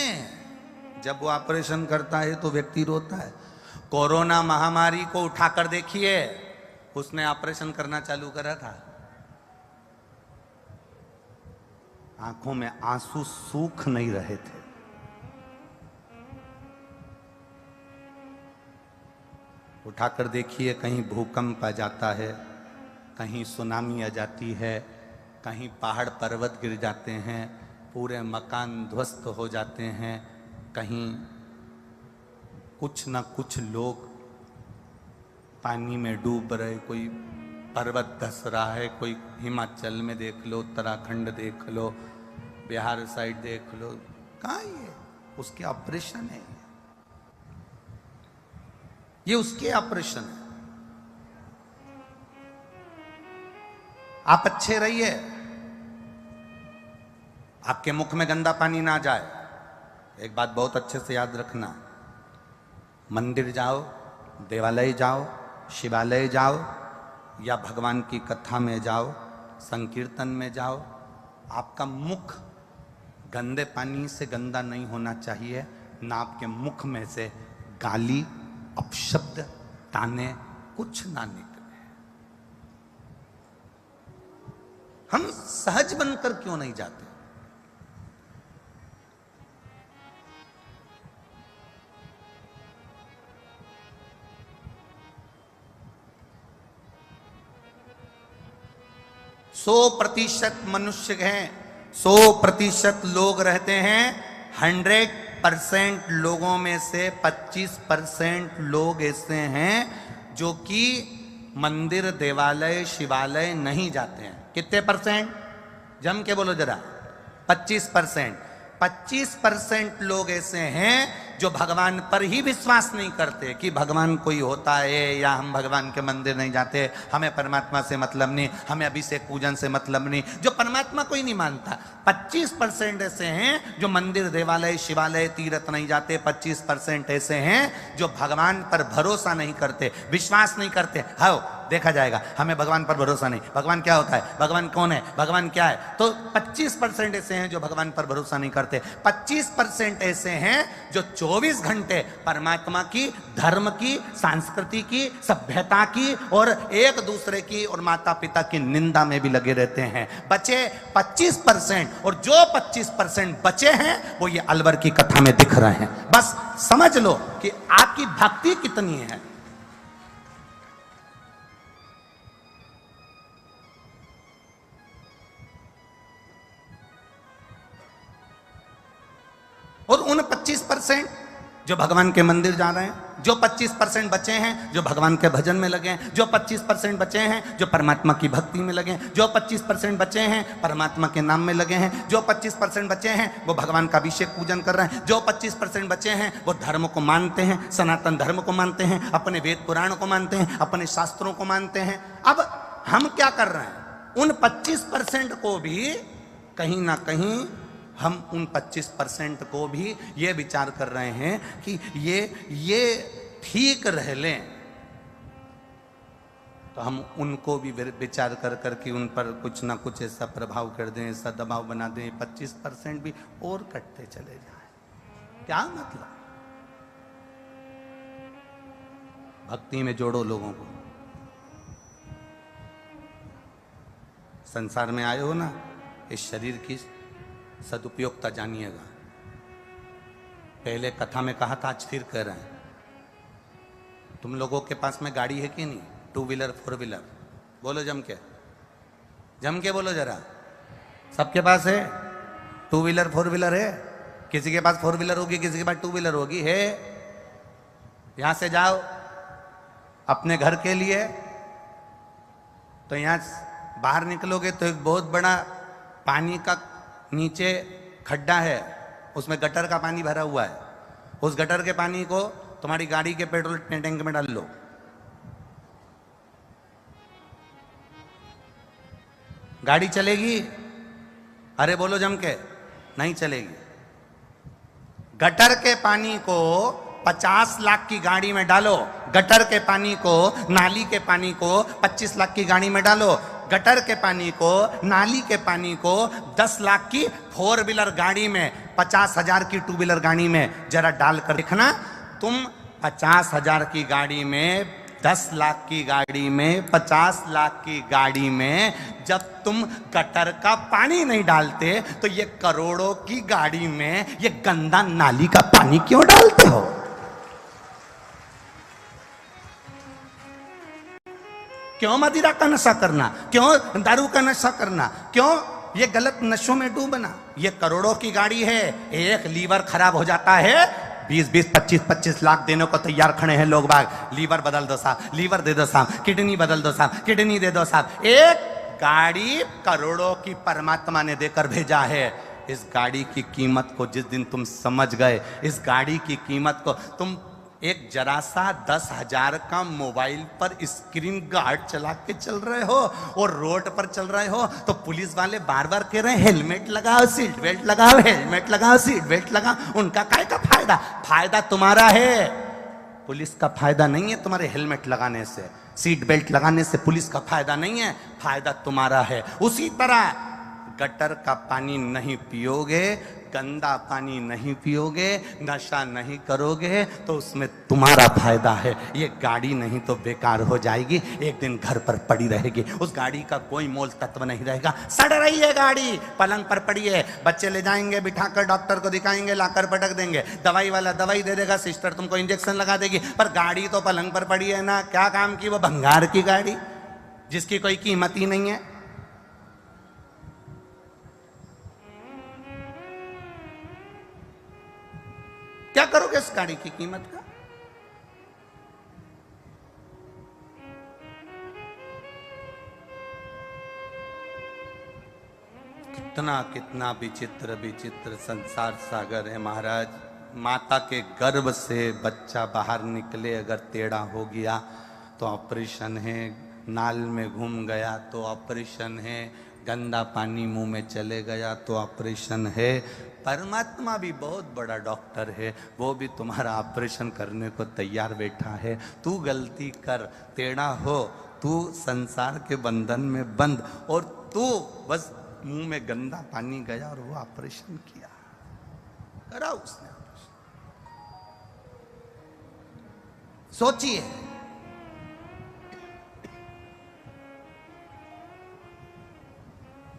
जब वो ऑपरेशन करता है तो व्यक्ति रोता है। कोरोना महामारी को उठाकर देखिए, उसने ऑपरेशन करना चालू करा था, आंखों में आंसू सूख नहीं रहे थे। उठाकर देखिए, कहीं भूकंप आ जाता है, कहीं सुनामी आ जाती है, कहीं पहाड़ पर्वत गिर जाते हैं, पूरे मकान ध्वस्त हो जाते हैं, कहीं कुछ ना कुछ लोग पानी में डूब रहे, कोई पर्वत धस रहा है, कोई हिमाचल में देख लो, उत्तराखंड देख लो, बिहार साइड देख लो, कहाँ ये उसके ऑपरेशन है, ये उसके ऑपरेशन है। आप अच्छे रहिए, आपके मुख में गंदा पानी ना जाए। एक बात बहुत अच्छे से याद रखना, मंदिर जाओ, देवालय जाओ, शिवालय जाओ, या भगवान की कथा में जाओ, संकीर्तन में जाओ, आपका मुख गंदे पानी से गंदा नहीं होना चाहिए ना, आपके मुख में से गाली, अपशब्द, ताने कुछ ना निकले। हम सहज बनकर क्यों नहीं जाते? सौ प्रतिशत मनुष्य हैं, 100% लोग रहते हैं, 100% लोगों में से 25% लोग ऐसे हैं जो कि मंदिर, देवालय, शिवालय नहीं जाते हैं। कितने परसेंट? जम के बोलो जरा। 25%। 25% लोग ऐसे हैं जो भगवान पर ही विश्वास नहीं करते कि भगवान कोई होता है, या हम भगवान के मंदिर नहीं जाते, हमें परमात्मा से मतलब नहीं, हमें अभिषेक पूजन से मतलब नहीं, जो परमात्मा को ही नहीं मानता। 25% ऐसे हैं जो मंदिर, देवालय, शिवालय, तीर्थ नहीं जाते। 25% ऐसे हैं जो भगवान पर भरोसा नहीं करते, विश्वास नहीं करते। हाँ, देखा जाएगा, हमें भगवान पर भरोसा नहीं। भगवान क्या होता है, भगवान कौन है, भगवान क्या है? तो 25% ऐसे हैं जो भगवान पर भरोसा नहीं करते। 25% ऐसे हैं जो 24 घंटे परमात्मा की, धर्म की, संस्कृति की, सभ्यता की और एक दूसरे की और माता पिता की निंदा में भी लगे रहते हैं। बचे 25%, और जो 25% बचे हैं वो ये अलवर की कथा में दिख रहे हैं। बस समझ लो कि आपकी भक्ति कितनी है। और उन 25% जो भगवान के मंदिर जा रहे हैं, जो 25% बचे हैं जो भगवान के भजन में लगे हैं, जो 25% बचे हैं जो परमात्मा की भक्ति में लगे हैं, जो 25% बचे हैं परमात्मा के नाम में लगे हैं, जो 25% बचे हैं वो भगवान का अभिषेक पूजन कर रहे हैं, जो 25% बचे हैं वो धर्म को मानते हैं, सनातन धर्म को मानते हैं, अपने वेद पुराण को मानते हैं, अपने शास्त्रों को मानते हैं। अब हम क्या कर रहे हैं? उन 25% को भी कहीं ना कहीं, हम उन 25% को भी ये विचार कर रहे हैं कि ये ठीक रह लें, तो हम उनको भी विचार कर करके उन पर कुछ ना कुछ ऐसा प्रभाव कर दें, ऐसा दबाव बना दें, 25% भी और कटते चले जाएं। क्या मतलब? भक्ति में जोड़ो लोगों को। संसार में आए हो ना, इस शरीर की सदुपयोगता जानिएगा। पहले कथा में कहा था, आज फिर कह रहे हैं। तुम लोगों के पास में गाड़ी है कि नहीं? 2 व्हीलर, 4 व्हीलर? बोलो जम के बोलो जरा। सबके पास है 2 व्हीलर, 4 व्हीलर है? किसी के पास 4 व्हीलर होगी, किसी के पास 2 व्हीलर होगी। है? यहां से जाओ अपने घर के लिए, तो यहां बाहर निकलोगे तो एक बहुत बड़ा पानी का नीचे खड्डा है, उसमें गटर का पानी भरा हुआ है। उस गटर के पानी को तुम्हारी गाड़ी के पेट्रोल टैंक में डाल लो, गाड़ी चलेगी? अरे बोलो जम के, नहीं चलेगी। गटर के पानी को 50 लाख की गाड़ी में डालो, गटर के पानी को, नाली के पानी को 25 लाख की गाड़ी में डालो, गटर के पानी को, नाली के पानी को 10 लाख की 4 व्हीलर गाड़ी में, 50,000 की 2 व्हीलर गाड़ी में जरा डालकर देखना। तुम 50,000 की गाड़ी में, 10 लाख की गाड़ी में, 50 लाख की गाड़ी में जब तुम गटर का पानी नहीं डालते, तो ये करोड़ों की गाड़ी में ये गंदा नाली का पानी क्यों डालते हो? क्यों मदिरा का नशा करना? क्यों दारू का नशा करना? क्यों ये गलत नशों में डूबना? ये करोड़ों की गाड़ी है, एक लीवर खराब हो जाता है, 20-20, 25-25 लाख देने को तैयार खड़े हैं लोग बाग। लीवर बदल दो साहब, लीवर दे दो साहब, किडनी बदल दो साहब, किडनी दे दो साहब। एक गाड़ी करोड़ों की परमात्मा ने देकर भेजा है। इस गाड़ी की कीमत को जिस दिन तुम समझ गए, इस गाड़ी की कीमत को, तुम एक जरा सा 10,000 का मोबाइल पर स्क्रीन गार्ड चला के चल रहे हो और रोड पर चल रहे हो, तो पुलिस वाले बार बार कह रहे हैं हेलमेट लगाओ, सीट बेल्ट लगाओ, हेलमेट लगाओ, सीट बेल्ट लगाओ। उनका काय का फायदा? फायदा तुम्हारा है, पुलिस का फायदा नहीं है। तुम्हारे हेलमेट लगाने से, सीट बेल्ट लगाने से पुलिस का फायदा नहीं है, फायदा तुम्हारा है। उसी तरह गटर का पानी नहीं पियोगे, गंदा पानी नहीं पियोगे, नशा नहीं करोगे तो उसमें तुम्हारा फायदा है। ये गाड़ी नहीं तो बेकार हो जाएगी, एक दिन घर पर पड़ी रहेगी, उस गाड़ी का कोई मोल तत्व नहीं रहेगा। सड़ रही है गाड़ी, पलंग पर पड़ी है, बच्चे ले जाएंगे, बिठाकर डॉक्टर को दिखाएंगे, लाकर पटक देंगे, दवाई वाला दवाई दे देगा, सिस्टर तुमको इंजेक्शन लगा देगी, पर गाड़ी तो पलंग पर पड़ी है ना। क्या काम की वो भंगार की गाड़ी जिसकी कोई कीमत ही नहीं है। क्या करोगे इस गाड़ी की कीमत का? कितना कितना विचित्र विचित्र संसार सागर है महाराज। माता के गर्भ से बच्चा बाहर निकले अगर टेढ़ा हो गया तो ऑपरेशन है, नाल में घूम गया तो ऑपरेशन है, गंदा पानी मुंह में चले गया तो ऑपरेशन है। परमात्मा भी बहुत बड़ा डॉक्टर है, वो भी तुम्हारा ऑपरेशन करने को तैयार बैठा है। तू गलती कर, टेढ़ा हो, तू संसार के बंधन में बंद, और तू बस मुंह में गंदा पानी गया और वो ऑपरेशन किया, करा उसने ऑपरेशन। सोचिए,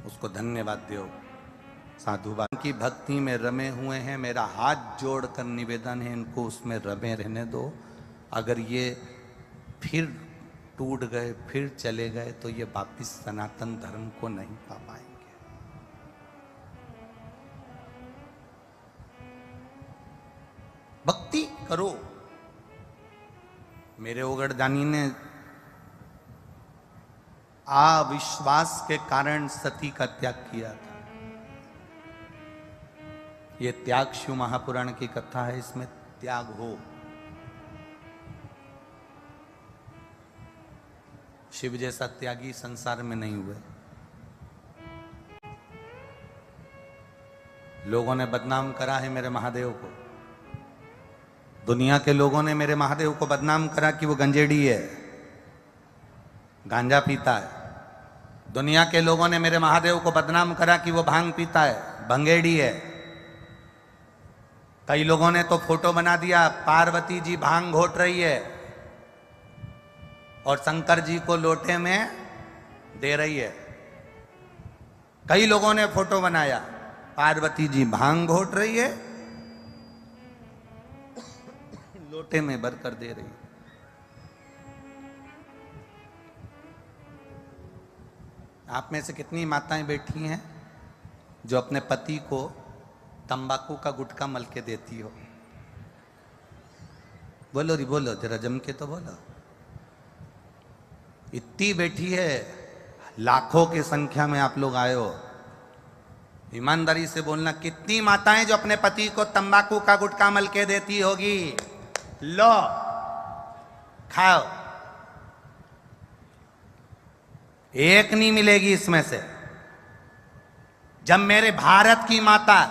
उसको धन्यवाद दो। साधुवान की भक्ति में रमे हुए हैं, मेरा हाथ जोड़कर निवेदन है इनको उसमें रमे रहने दो। अगर ये फिर टूट गए, फिर चले गए तो ये वापिस सनातन धर्म को नहीं पा पाएंगे। भक्ति करो। मेरे ओगड़दानी ने अविश्वास के कारण सती का त्याग किया था। ये त्याग शिव महापुराण की कथा है, इसमें त्याग हो। शिव जैसा त्यागी संसार में नहीं हुए। लोगों ने बदनाम करा है मेरे महादेव को, दुनिया के लोगों ने मेरे महादेव को बदनाम करा कि वो गंजेड़ी है, गांजा पीता है। दुनिया के लोगों ने मेरे महादेव को बदनाम करा कि वो भांग पीता है, भंगेड़ी है। कई लोगों ने तो फोटो बना दिया, पार्वती जी भांग घोट रही है और शंकर जी को लोटे में दे रही है। कई लोगों ने फोटो बनाया, पार्वती जी भांग घोट रही है, लोटे में भरकर दे रही है। आप में से कितनी माताएं बैठी हैं जो अपने पति को तंबाकू का गुटखा मल के देती हो? बोलो री बोलो, जरा जम के तो बोलो। इतनी बैठी है, लाखों की संख्या में आप लोग आए हो। ईमानदारी से बोलना, कितनी माताएं जो अपने पति को तंबाकू का गुटखा मल के देती होगी? लो खाओ, एक नहीं मिलेगी इसमें से। जब मेरे भारत की माता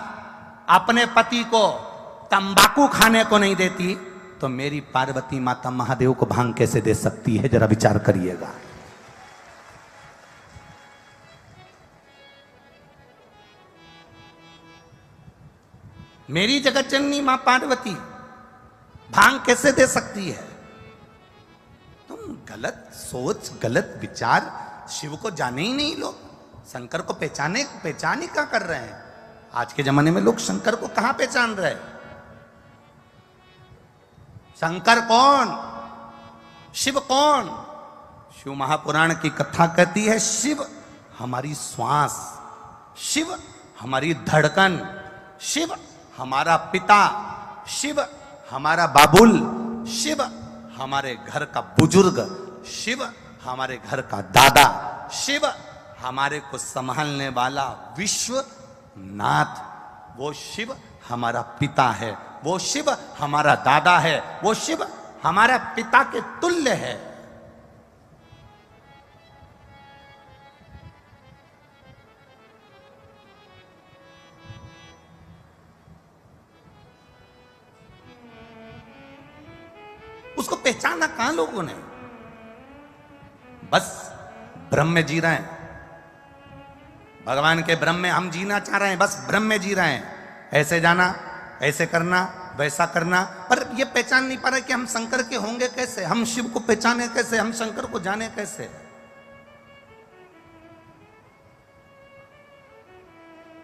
अपने पति को तंबाकू खाने को नहीं देती तो मेरी पार्वती माता महादेव को भांग कैसे दे सकती है? जरा विचार करिएगा। मेरी जगत जननी मां पार्वती भांग कैसे दे सकती है? तुम गलत सोच, गलत विचार, शिव को जाने ही नहीं लोग, शंकर को पहचान ही क्या कर रहे हैं? आज के जमाने में लोग शंकर को कहां पहचान रहे हैं? शंकर कौन, शिव कौन? शिव महापुराण की कथा कहती है, शिव हमारी श्वास, शिव हमारी धड़कन, शिव हमारा पिता, शिव हमारा बाबुल, शिव हमारे घर का बुजुर्ग, शिव हमारे घर का दादा, शिव हमारे को संभालने वाला विश्वनाथ। वो शिव हमारा पिता है, वो शिव हमारा दादा है, वो शिव हमारा पिता के तुल्य है। उसको पहचाना कहां लोगों ने? बस ब्रह्म में जी रहे हैं, भगवान के ब्रह्म में हम जीना चाह रहे हैं, बस ब्रह्म में जी रहे हैं, ऐसे जाना, ऐसे करना, वैसा करना, पर ये पहचान नहीं पा रहे कि हम शंकर के होंगे कैसे, हम शिव को पहचाने कैसे, हम शंकर को जाने कैसे।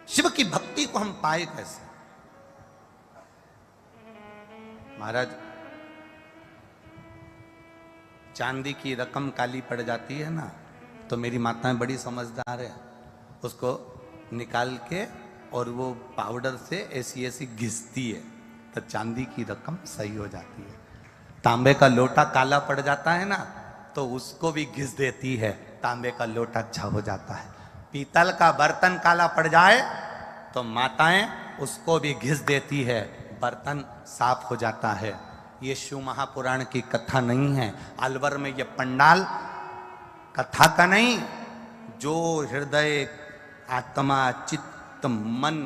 शिव की भक्ति को हम पाए कैसे। महाराज, चांदी की रकम काली पड़ जाती है ना, तो मेरी माताएं बड़ी समझदार है, उसको निकाल के और वो पाउडर से ऐसी ऐसी घिसती है, तो चांदी की रकम सही हो जाती है। तांबे का लोटा काला पड़ जाता है ना, तो उसको भी घिस देती है, तांबे का लोटा अच्छा हो जाता है। पीतल का बर्तन काला पड़ जाए तो माताएं उसको भी घिस देती है, बर्तन साफ हो जाता है। ये शिव महापुराण की कथा नहीं है, अलवर में ये पंडाल कथा का नहीं, जो हृदय, आत्मा, चित्त, मन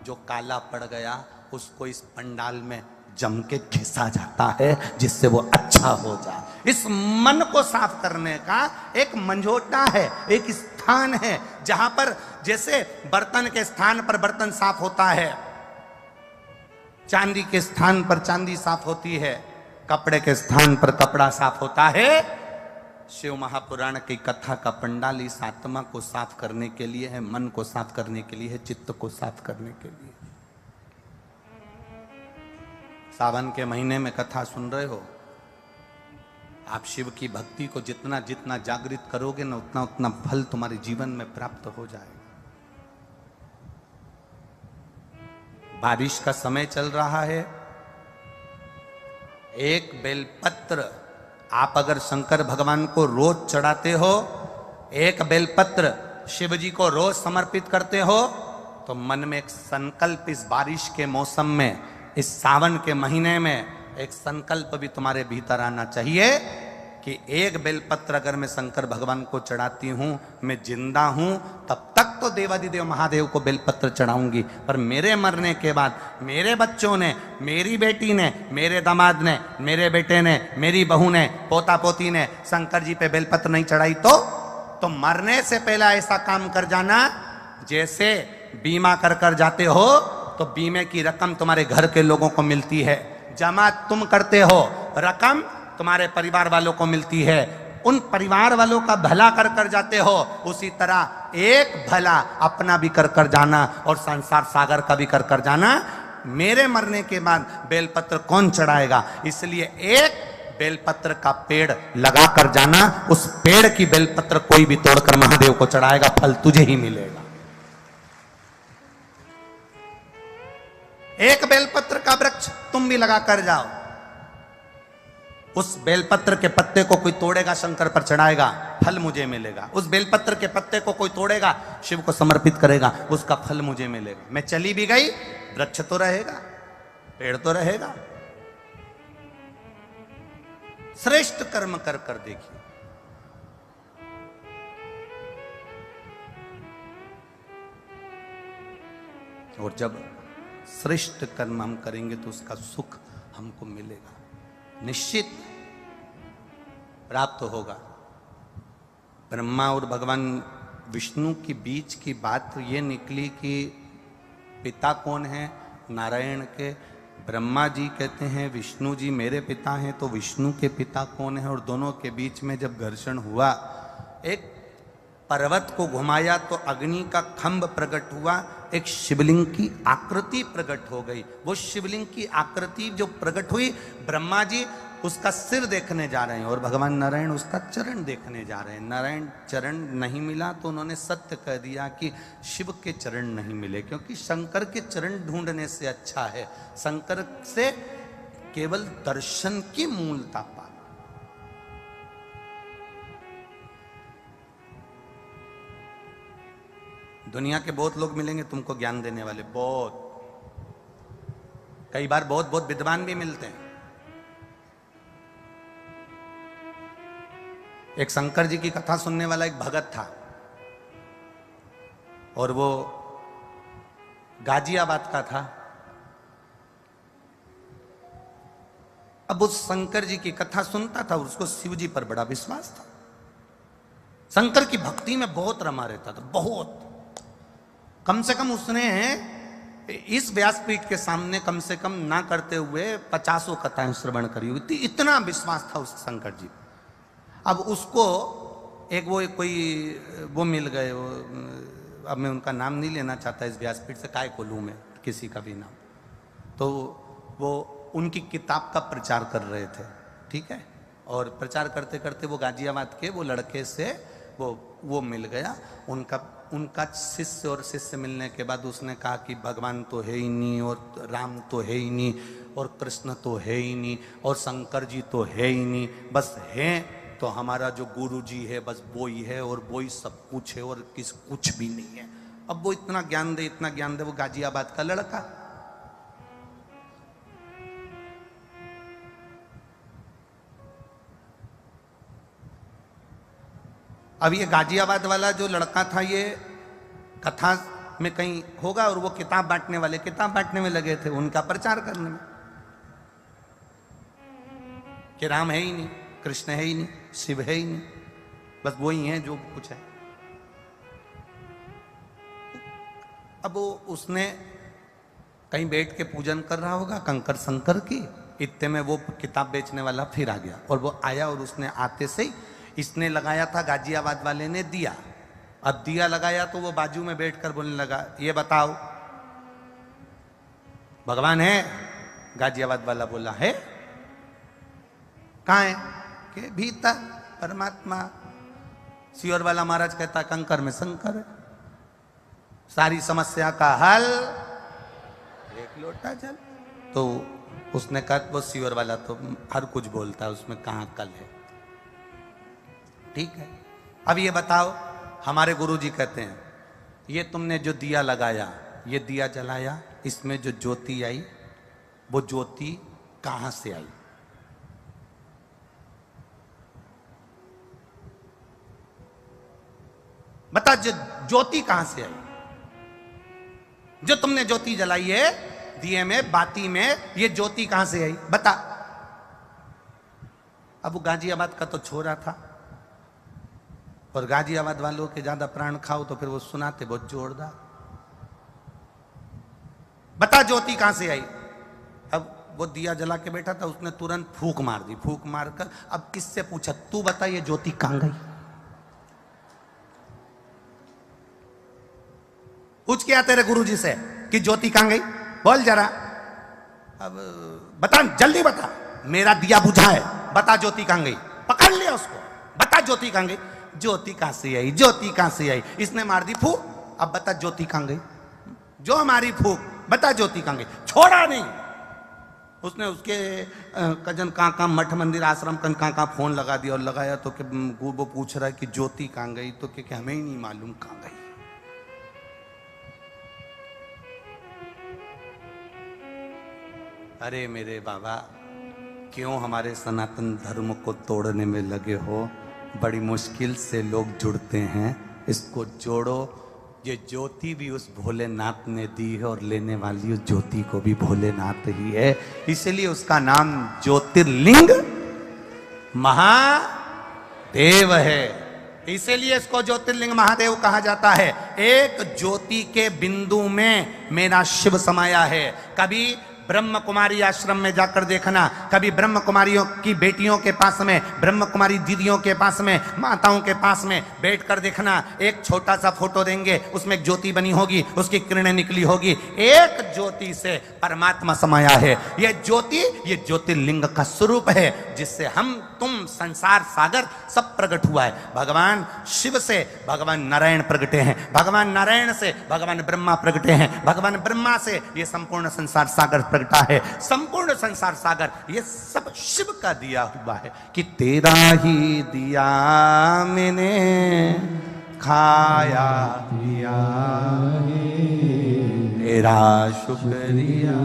जो काला पड़ गया उसको इस पंडाल में जम के घिसा जाता है, जिससे वो अच्छा हो जाए। इस मन को साफ करने का एक मंझोटा है, एक स्थान है, जहां पर जैसे बर्तन के स्थान पर बर्तन साफ होता है, चांदी के स्थान पर चांदी साफ होती है, कपड़े के स्थान पर कपड़ा साफ होता है। शिव महापुराण की कथा का पंडाल इस आत्मा को साफ करने के लिए है, मन को साफ करने के लिए है, चित्त को साफ करने के लिए। सावन के महीने में कथा सुन रहे हो, आप शिव की भक्ति को जितना जितना जागृत करोगे ना, उतना उतना फल तुम्हारे जीवन में प्राप्त हो जाएगा। बारिश का समय चल रहा है, एक बेलपत्र आप अगर शंकर भगवान को रोज चढ़ाते हो, एक बेलपत्र शिव जी को रोज समर्पित करते हो, तो मन में एक संकल्प इस बारिश के मौसम में, इस सावन के महीने में एक संकल्प भी तुम्हारे भीतर आना चाहिए कि एक बेलपत्र अगर मैं शंकर भगवान को चढ़ाती हूं, मैं जिंदा हूं, तब तक तो देवादिदेव महादेव को बेलपत्र चढ़ाऊंगी, पर मेरे मरने के बाद मेरे बच्चों ने, मेरी बेटी ने, मेरे दामाद ने, मेरे बेटे ने, मेरी बहू ने, पोता पोती ने शंकर जी पे बेलपत्र नहीं चढ़ाई तो मरने से पहले ऐसा काम कर जाना, जैसे बीमा कर कर जाते हो तो बीमे की रकम तुम्हारे घर के लोगों को मिलती है, जमा तुम करते हो, रकम तुम्हारे परिवार वालों को मिलती है, उन परिवार वालों का भला कर कर जाते हो, उसी तरह एक भला अपना भी कर कर जाना और संसार सागर का भी कर कर जाना। मेरे मरने के बाद बेलपत्र कौन चढ़ाएगा, इसलिए एक बेलपत्र का पेड़ लगा कर जाना, उस पेड़ की बेलपत्र कोई भी तोड़कर महादेव को चढ़ाएगा, फल तुझे ही मिलेगा। एक बेलपत्र का वृक्ष तुम भी लगा कर जाओ, उस बेलपत्र के पत्ते को कोई तोड़ेगा, शंकर पर चढ़ाएगा, फल मुझे मिलेगा। उस बेलपत्र के पत्ते को कोई तोड़ेगा, शिव को समर्पित करेगा, उसका फल मुझे मिलेगा। मैं चली भी गई, वृक्ष तो रहेगा, पेड़ तो रहेगा। श्रेष्ठ कर्म कर कर देखिए। और जब श्रेष्ठ कर्म हम करेंगे तो उसका सुख हमको मिलेगा, निश्चित प्राप्त होगा। ब्रह्मा और भगवान विष्णु के बीच की बात ये निकली कि पिता कौन है नारायण के। ब्रह्मा जी कहते हैं विष्णु जी मेरे पिता हैं, तो विष्णु के पिता कौन है। और दोनों के बीच में जब घर्षण हुआ, एक पर्वत को घुमाया तो अग्नि का खंभ प्रकट हुआ, एक शिवलिंग की आकृति प्रकट हो गई। वो शिवलिंग की आकृति जो प्रकट हुई, ब्रह्मा जी उसका सिर देखने जा रहे हैं और भगवान नारायण उसका चरण देखने जा रहे हैं। नारायण चरण नहीं मिला तो उन्होंने सत्य कह दिया कि शिव के चरण नहीं मिले, क्योंकि शंकर के चरण ढूंढने से अच्छा है शंकर से केवल दर्शन की मूलता पाना। दुनिया के बहुत लोग मिलेंगे तुमको ज्ञान देने वाले, बहुत, कई बार बहुत बहुत विद्वान भी मिलते हैं। एक शंकर जी की कथा सुनने वाला एक भगत था और वो गाजियाबाद का था। अब उस शंकर जी की कथा सुनता था, उसको शिव जी पर बड़ा विश्वास था, शंकर की भक्ति में बहुत रमा रहता था, बहुत। कम से कम उसने इस व्यासपीठ के सामने कम से कम ना करते हुए 50 कथाएं श्रवण करी हुई। इतना विश्वास था उस शंकर जी। अब उसको एक वो मिल गए, अब मैं उनका नाम नहीं लेना चाहता इस व्यासपीठ से, काय को लूं मैं किसी का भी नाम। तो वो उनकी किताब का प्रचार कर रहे थे, ठीक है, और प्रचार करते करते वो गाजियाबाद के वो लड़के से वो मिल गया। उनका शिष्य, और शिष्य मिलने के बाद उसने कहा कि भगवान तो है ही नहीं, और राम तो है ही नहीं, और कृष्ण तो है ही नहीं, और शंकर जी तो है ही नहीं, बस है तो हमारा जो गुरु जी है बस वो ही है, और वो ही सब कुछ है, और कुछ भी नहीं है। अब वो इतना ज्ञान दे, वो गाजियाबाद का लड़का। अब ये गाजियाबाद वाला जो लड़का था, ये कथा में कहीं होगा, और वो किताब बांटने में लगे थे, उनका प्रचार करने में कि राम है ही नहीं, कृष्ण है ही नहीं, शिव है ही नहीं, बस वो ही है जो कुछ है। अब वो उसने कहीं बैठ के पूजन कर रहा होगा कंकर शंकर की, इतने में वो किताब बेचने वाला फिर आ गया, और वो आया और उसने आते से ही इसने लगाया था, गाजियाबाद वाले ने दिया। अब दिया लगाया तो वो बाजू में बैठकर बोलने लगा, ये बताओ भगवान है? गाजियाबाद वाला बोला है। कहाँ है? के भीतर परमात्मा। सियोर वाला महाराज कहता कंकर में शंकर है। सारी समस्या का हल एक लोटा जल। तो उसने कहा वो सियोर वाला तो हर कुछ बोलता है, उसमें कहाँ कल है। ठीक है, अब ये बताओ, हमारे गुरुजी कहते हैं ये तुमने जो दिया लगाया, ये दिया जलाया, इसमें जो ज्योति आई, वो ज्योति कहां से आई? बता, जो ज्योति कहां से आई? जो तुमने ज्योति जलाई है दिए में, बाती में, ये ज्योति कहां से आई? बता। अब वो गाजियाबाद का तो छोरा था, और गाजियाबाद वालों के ज्यादा प्राण खाओ तो फिर वो सुनाते बहुत जोरदार। बता ज्योति कहां से आई? अब वो दिया जला के बैठा था, उसने तुरंत फूंक मार दी। फूंक मारकर अब किससे पूछा, तू बता ये ज्योति कहां गई? पूछ क्या तेरे गुरुजी से कि ज्योति कहां गई, बोल जरा। अब बता, जल्दी बता, मेरा दिया बुझा है, बता ज्योति कहां गई। पकड़ लिया उसको, बता ज्योति कहां गई। ज्योति कहां से आई? ज्योति कहां से आई? इसने मार दी फूंक। अब बता ज्योति कहां गई? जो हमारी फूंक, बता ज्योति कहां गई। छोड़ा नहीं उसने। उसके कजन कहां मठ मंदिर आश्रम कहां फोन लगा दिया, और लगाया तो वो पूछ रहा है कि ज्योति कहां गई, तो कि हमें ही नहीं मालूम कहां गई। अरे मेरे बाबा, क्यों हमारे सनातन धर्म को तोड़ने में लगे हो? बड़ी मुश्किल से लोग जुड़ते हैं, इसको जोड़ो। ये ज्योति भी उस भोलेनाथ ने दी है, और लेने वाली उस ज्योति को भी भोलेनाथ ही है, इसलिए उसका नाम ज्योतिर्लिंग महादेव है। इसीलिए इसको ज्योतिर्लिंग महादेव कहा जाता है। एक ज्योति के बिंदु में मेरा शिव समाया है। कभी ब्रह्म कुमारी आश्रम में जाकर देखना, कभी ब्रह्म कुमारियों की बेटियों के पास में, ब्रह्म कुमारी दीदियों के पास में, माताओं के पास में बैठकर देखना, एक छोटा सा फोटो देंगे, उसमें एक ज्योति बनी होगी, उसकी किरणें निकली होगी। एक ज्योति से परमात्मा समाया है। ये ज्योति, ये ज्योतिर्लिंग का स्वरूप है, जिससे हम तुम संसार सागर सब प्रकट हुआ है। भगवान शिव से भगवान नारायण प्रगटे हैं, भगवान नारायण से भगवान ब्रह्मा प्रगटे हैं, भगवान ब्रह्मा से ये संपूर्ण संसार सागर प्रगटा है। संपूर्ण संसार सागर ये सब शिव का दिया हुआ है कि तेरा ही दिया मैंने खाया पिया, तेरा शुक्रिया,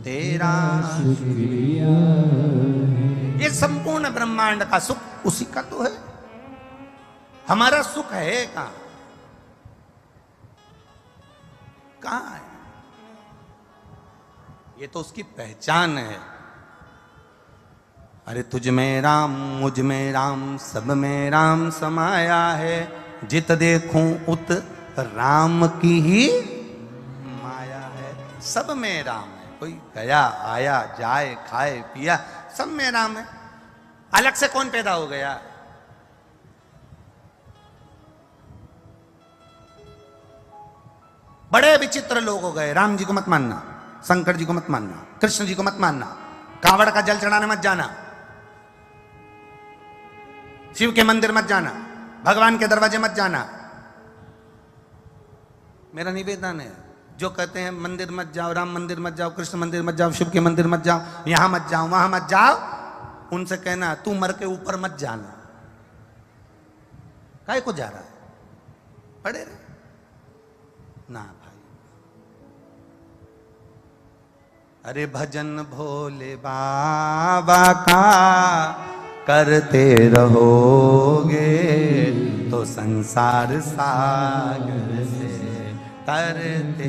तेरा शुक्रिया। ये संपूर्ण ब्रह्मांड का सुख उसी का तो है। हमारा सुख है कहां? कहां है? ये तो उसकी पहचान है। अरे तुझ में राम, मुझ में राम, सब में राम समाया है। जित देखूं उत राम की ही माया है। सब में राम है, कोई गया आया जाए खाए पिया सब में राम है। अलग से कौन पैदा हो गया? बड़े विचित्र लोग हो गए। राम जी को मत मानना, शंकर जी को मत मानना, कृष्ण जी को मत मानना, कावड़ का जल चढ़ाने मत जाना, शिव के मंदिर मत जाना, भगवान के दरवाजे मत जाना। मेरा निवेदन है, जो कहते हैं मंदिर मत जाओ, राम मंदिर मत जाओ, कृष्ण मंदिर मत जाओ, शिव के मंदिर मत जाओ, यहां मत जाओ वहां मत जाओ, उनसे कहना तू मर के ऊपर मत जाना। काय को जा रहा है? पड़े रहे ना भाई। अरे भजन भोले बाबा का करते रहोगे तो संसार सागर से तरते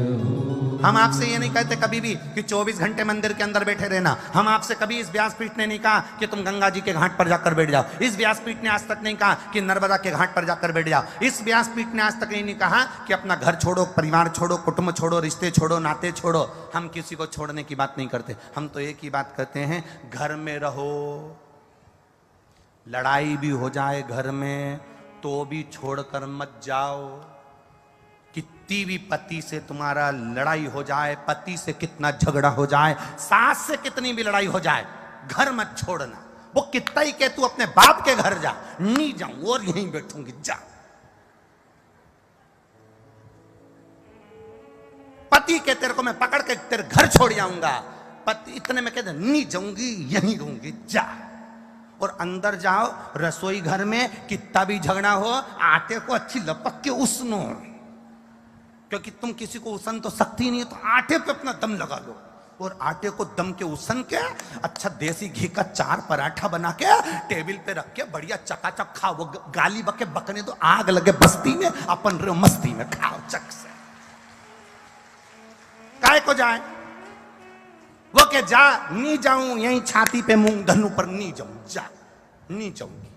हो। हम आपसे ये नहीं कहते कभी भी कि 24 घंटे मंदिर के अंदर बैठे रहना। हम आपसे कभी इस व्यासपीठ ने नहीं कहा कि तुम गंगा जी के घाट पर जाकर बैठ जाओ। इस व्यासपीठ ने आज तक नहीं कहा कि नर्मदा के घाट पर जाकर बैठ जाओ। इस व्यासपीठ ने आज तक नहीं कहा कि अपना घर छोड़ो, परिवार छोड़ो, कुटुंब छोड़ो, रिश्ते छोड़ो, नाते छोड़ो। हम किसी को छोड़ने की बात नहीं करते। हम तो एक ही बात करते हैं, घर में रहो, लड़ाई भी हो जाए घर में तो भी छोड़कर मत जाओ। कितनी भी पति से तुम्हारा लड़ाई हो जाए, पति से कितना झगड़ा हो जाए, सास से कितनी भी लड़ाई हो जाए, घर मत छोड़ना। वो कितना ही के तू अपने बाप के घर जा, नहीं जाऊं और यहीं बैठूंगी, जा। पति के तेरे को मैं पकड़ के तेरे घर छोड़ जाऊंगा, पति इतने में कहते नहीं जाऊंगी, यहीं रहूंगी, जा। और अंदर जाओ, रसोई घर में कितना भी झगड़ा हो, आटे को अच्छी लपक के उसनो, क्योंकि तुम किसी को उसन तो सकती नहीं है, तो आटे पे अपना दम लगा लो। और आटे को दम के उसन के अच्छा देसी घी का 4 पराठा बना के टेबल पे रख के बढ़िया चकाचक खाओ। वो गाली बके बकने तो आग लगे बस्ती में, अपन रे मस्ती में खाओ चक से। काय को जाए वो के जा, नहीं जाऊं, यहीं छाती पे मूंग धनु पर नहीं जाऊं, जा, नहीं जाऊंगी।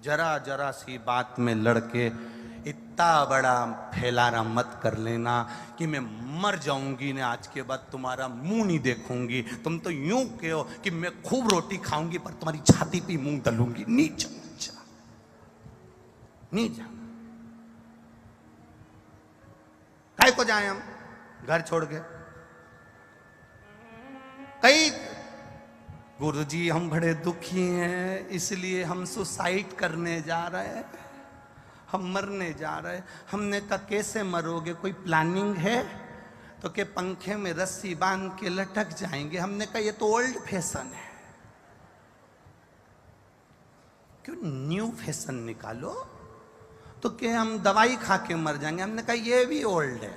जरा जरा सी बात में लड़के इतना बड़ा फैलाना मत कर लेना कि मैं मर जाऊंगी ने आज के बाद तुम्हारा मुंह नहीं देखूंगी। तुम तो यूं कहो कि मैं खूब रोटी खाऊंगी पर तुम्हारी छाती पे मूंग दलूंगी। नहीं जाऊंगा, जा, नहीं जाऊंगा। काय को जाए हम घर छोड़ के? कई गुरुजी हम बड़े दुखी हैं इसलिए हम सुसाइड करने जा रहे हैं, हम मरने जा रहे हैं। हमने कहा कैसे मरोगे, कोई प्लानिंग है? तो के पंखे में रस्सी बांध के लटक जाएंगे। हमने कहा ये तो ओल्ड फैशन है, क्यों न्यू फैशन निकालो? तो के हम दवाई खा के मर जाएंगे। हमने कहा ये भी ओल्ड है।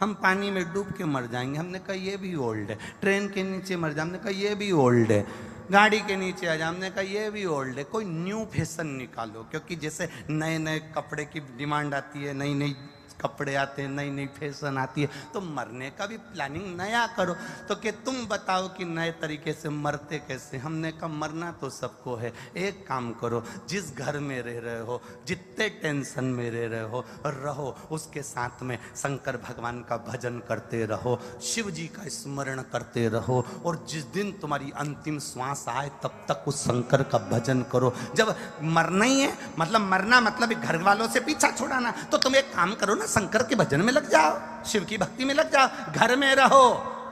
हम पानी में डूब के मर जाएंगे। हमने कहा ये भी ओल्ड है। ट्रेन के नीचे मर जाए, हमने कहा ये भी ओल्ड है। गाड़ी के नीचे आ जाए, हमने कहा ये भी ओल्ड है। कोई न्यू फैशन निकालो, क्योंकि जैसे नए नए कपड़े की डिमांड आती है, नई नई कपड़े आते हैं, नई नई फैशन आती है, तो मरने का भी प्लानिंग नया करो। तो कि तुम बताओ कि नए तरीके से मरते कैसे? हमने कहा मरना तो सबको है। एक काम करो, जिस घर में रह रहे हो, जितने टेंशन में रह रहे हो, रहो उसके साथ में शंकर भगवान का भजन करते रहो, शिव जी का स्मरण करते रहो। और जिस दिन तुम्हारी अंतिम श्वास आए तब तक उस शंकर का भजन करो। जब मरना ही है, मतलब मरना मतलब घर वालों से पीछा छुड़ाना, तो तुम एक काम करो ना, शंकर के भजन में लग जाओ, शिव की भक्ति में लग जाओ। घर में रहो,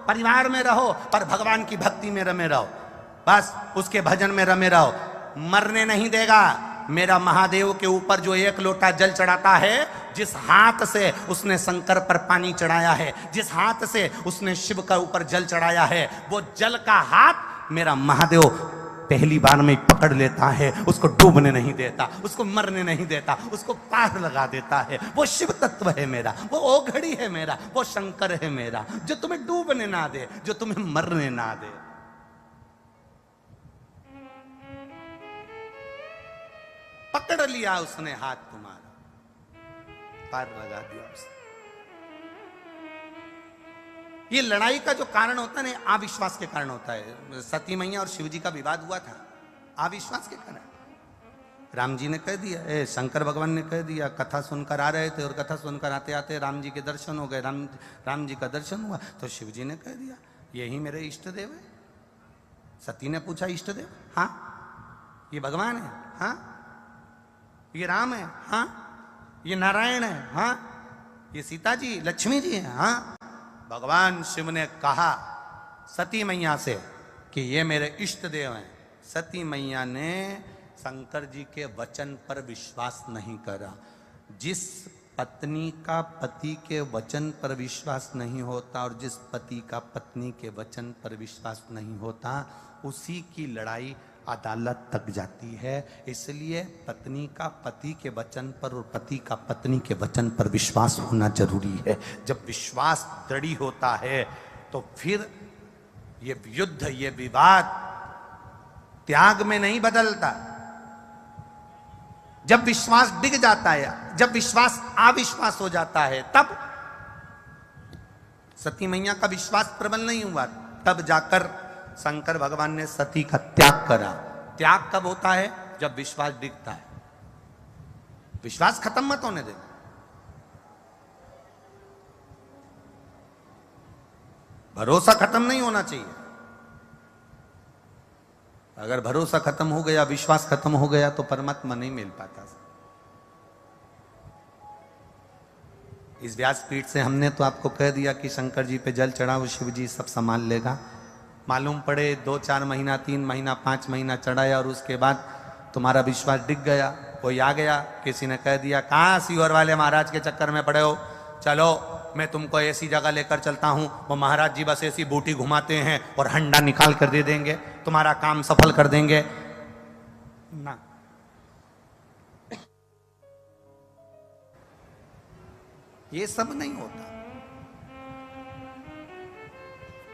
परिवार में रहो, पर भगवान की भक्ति में रमे रहो, बस उसके भजन में रमे रहो। मरने नहीं देगा। मेरा महादेव के ऊपर जो 1 लोटा जल चढ़ाता है, जिस हाथ से उसने शंकर पर पानी चढ़ाया है, जिस हाथ से उसने शिव का ऊपर जल चढ़ाया है, वो जल का हाथ मेरा महादेव पहली बार में पकड़ लेता है। उसको डूबने नहीं देता, उसको मरने नहीं देता, उसको पार लगा देता है। वो शिव तत्व है मेरा, वो ओघड़ी है मेरा, वो शंकर है मेरा, जो तुम्हें डूबने ना दे, जो तुम्हें मरने ना दे। पकड़ लिया उसने हाथ तुम्हारा, पार लगा दिया उसने। ये लड़ाई का जो कारण होता है ना, अविश्वास के कारण होता है। सती मैया और शिवजी का विवाद हुआ था अविश्वास के कारण। राम जी ने कह दिया, शंकर भगवान ने कह दिया, कथा सुनकर आ रहे थे और कथा सुनकर आते आते राम जी के दर्शन हो गए, राम जी का दर्शन हुआ तो शिव जी ने कह दिया यही मेरे इष्ट देव है। सती ने पूछा इष्ट देव? हाँ। ये भगवान है? हाँ। ये राम है? हाँ। ये नारायण है? हाँ। ये सीता जी लक्ष्मी जी है? हाँ। भगवान शिव ने कहा सती मैया से कि ये मेरे इष्ट देव हैं। सती मैया ने शंकर जी के वचन पर विश्वास नहीं करा। जिस पत्नी का पति के वचन पर विश्वास नहीं होता और जिस पति का पत्नी के वचन पर विश्वास नहीं होता, उसी की लड़ाई अदालत तक जाती है। इसलिए पत्नी का पति के वचन पर और पति का पत्नी के वचन पर विश्वास होना जरूरी है। जब विश्वास दृढ़ होता है तो फिर ये युद्ध, ये विवाद त्याग में नहीं बदलता। जब विश्वास डिग जाता है, जब विश्वास अविश्वास हो जाता है, तब सती मैया का विश्वास प्रबल नहीं हुआ, तब जाकर शंकर भगवान ने सती का त्याग करा। त्याग कब होता है? जब विश्वास डिगता है। विश्वास खत्म मत होने देना। भरोसा खत्म नहीं होना चाहिए। अगर भरोसा खत्म हो गया, विश्वास खत्म हो गया तो परमात्मा नहीं मिल पाता। इस व्यासपीठ से हमने तो आपको कह दिया कि शंकर जी पे जल चढ़ाओ, शिव जी सब संभाल लेगा। मालूम पड़े 2-4 महीना, 3 महीना, 5 महीना चढ़ाया और उसके बाद तुम्हारा विश्वास डिग गया, कोई आ गया, किसी ने कह दिया कहाँ सीवर वाले महाराज के चक्कर में पड़े हो, चलो मैं तुमको ऐसी जगह लेकर चलता हूं, वो महाराज जी बस ऐसी बूटी घुमाते हैं और हंडा निकाल कर दे देंगे, तुम्हारा काम सफल कर देंगे ना। ये सब नहीं होता।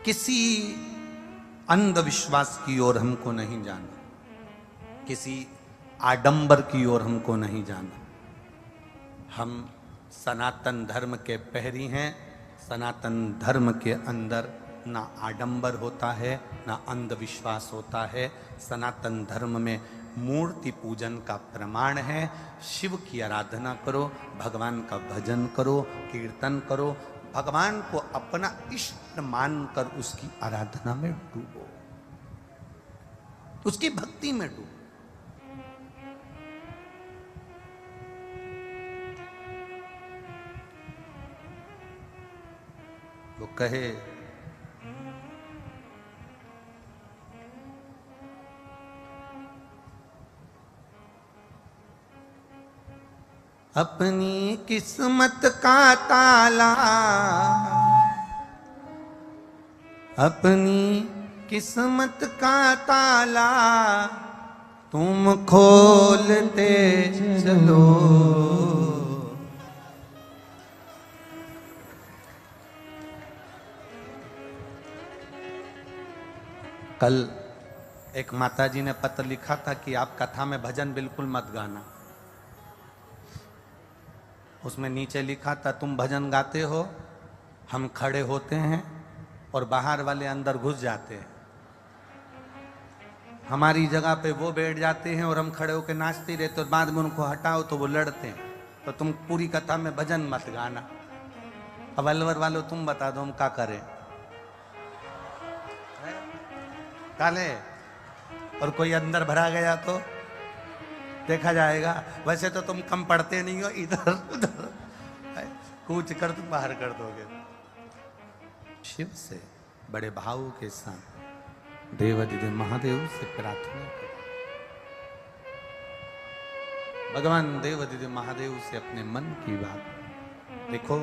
किसी अंधविश्वास की ओर हमको नहीं जाना, किसी आडंबर की ओर हमको नहीं जाना। हम सनातन धर्म के पहरी हैं। सनातन धर्म के अंदर ना आडंबर होता है, ना अंधविश्वास होता है। सनातन धर्म में मूर्ति पूजन का प्रमाण है। शिव की आराधना करो, भगवान का भजन करो, कीर्तन करो, भगवान को अपना इष्ट मानकर उसकी आराधना में डूबो, उसकी भक्ति में डूबो। वो कहे अपनी किस्मत का ताला, अपनी किस्मत का ताला तुम खोलते चलो। कल एक माताजी ने पत्र लिखा था कि आप कथा में भजन बिल्कुल मत गाना। उसमें नीचे लिखा था तुम भजन गाते हो, हम खड़े होते हैं और बाहर वाले अंदर घुस जाते हैं। हमारी जगह पे वो बैठ जाते हैं और हम खड़े होकर नाचते रहते और बाद में उनको हटाओ तो वो लड़ते हैं। तो तुम पूरी कथा में भजन मत गाना। अब अलवर वालों तुम बता दो हम क्या करें? काले और कोई अंदर भरा गया तो देखा जाएगा। वैसे तो तुम कम पढ़ते नहीं हो, इधर उधर कूच कर तुम बाहर कर दोगे। शिव से बड़े भाव के साथ देवाधिदेव महादेव से प्रार्थना करो। भगवान देवाधिदेव महादेव से अपने मन की बात लिखो।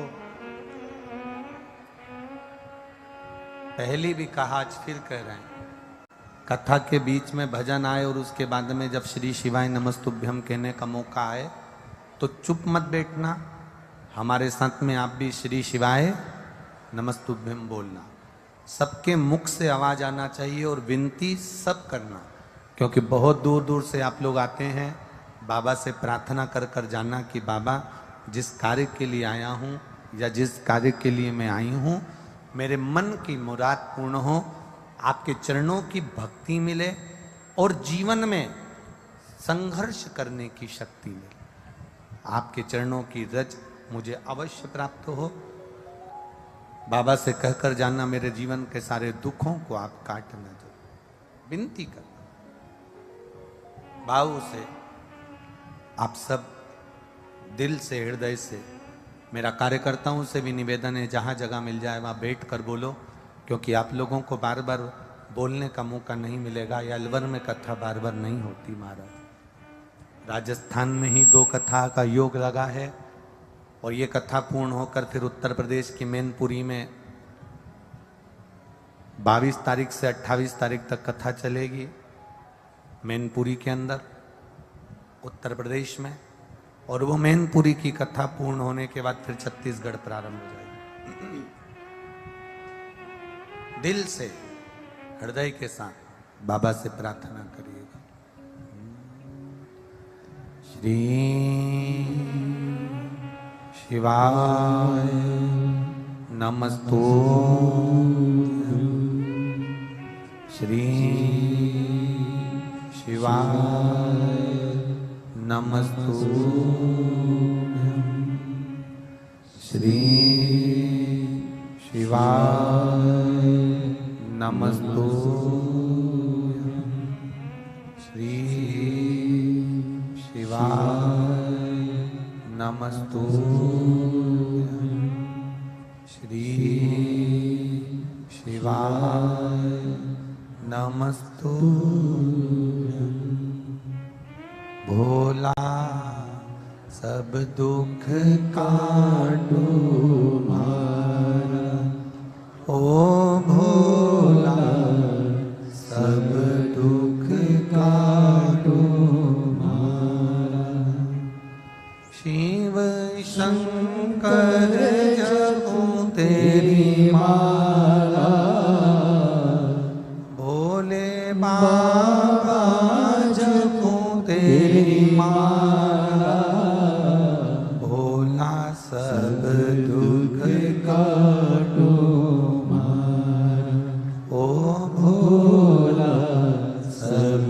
पहली भी कहा, आज फिर कह रहे हैं, कथा के बीच में भजन आए और उसके बाद में जब श्री शिवाय नमस्तुभ्यम कहने का मौका आए तो चुप मत बैठना। हमारे साथ में आप भी श्री शिवाय नमस्तुभ्यम बोलना। सबके मुख से आवाज आना चाहिए और विनती सब करना, क्योंकि बहुत दूर दूर से आप लोग आते हैं। बाबा से प्रार्थना कर कर जाना कि बाबा जिस कार्य के लिए आया हूँ या जिस कार्य के लिए मैं आई हूँ, मेरे मन की मुराद पूर्ण हो, आपके चरणों की भक्ति मिले और जीवन में संघर्ष करने की शक्ति मिले। आपके चरणों की रज मुझे अवश्य प्राप्त हो। बाबा से कहकर जाना मेरे जीवन के सारे दुखों को आप काट न दो, विनती कर भाव से। आप सब दिल से हृदय से, मेरा कार्यकर्ताओं से भी निवेदन है जहां जगह मिल जाए वहां बैठ कर बोलो, क्योंकि आप लोगों को बार बार बोलने का मौका नहीं मिलेगा। या अलवर में कथा बार बार नहीं होती महाराज, राजस्थान में ही 2 कथा का योग लगा है और ये कथा पूर्ण होकर फिर उत्तर प्रदेश की मैनपुरी में 22 तारीख से 28 तारीख तक कथा चलेगी मैनपुरी के अंदर उत्तर प्रदेश में। और वो मैनपुरी की कथा पूर्ण होने के बाद फिर छत्तीसगढ़ प्रारंभ हो जाएगी। दिल से हृदय के साथ बाबा से प्रार्थना करिएगा। श्री शिवाय नमस्तु, श्री शिवाय नमस्तु, श्री शिवाय नमस्तु, श्री शिवाय नमस्तु, श्री शिवाय नमस्तु। भोला सब दुख काटो मारा, ओ भोला सब दुख काटो मारा। शिव शंकर जपो तेरी माला, भोले बाबा जपो तेरी माला। भोला सब दुख काटो मारा, ओ भोला सब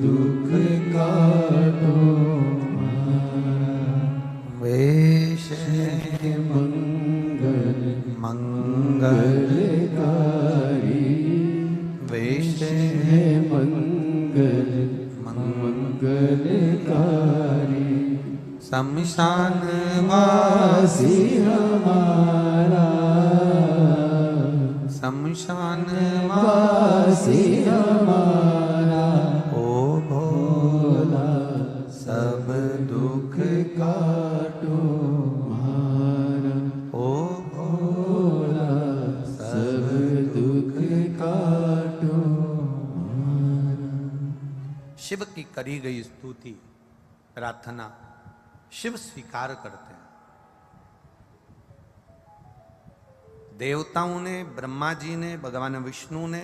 दुख काटो मारा। वेश मंगल मंगलकारी, वेश मंगल मंगलकारी। शमशान वासी हमारा, शमशान वासी हमारा। ओ भोला सब दुख काटो मारा, ओ भोला सब दुख काटो मारा। शिव की करी गई स्तुति प्रार्थना शिव स्वीकार करते हैं। देवताओं ने, ब्रह्मा जी ने, भगवान विष्णु ने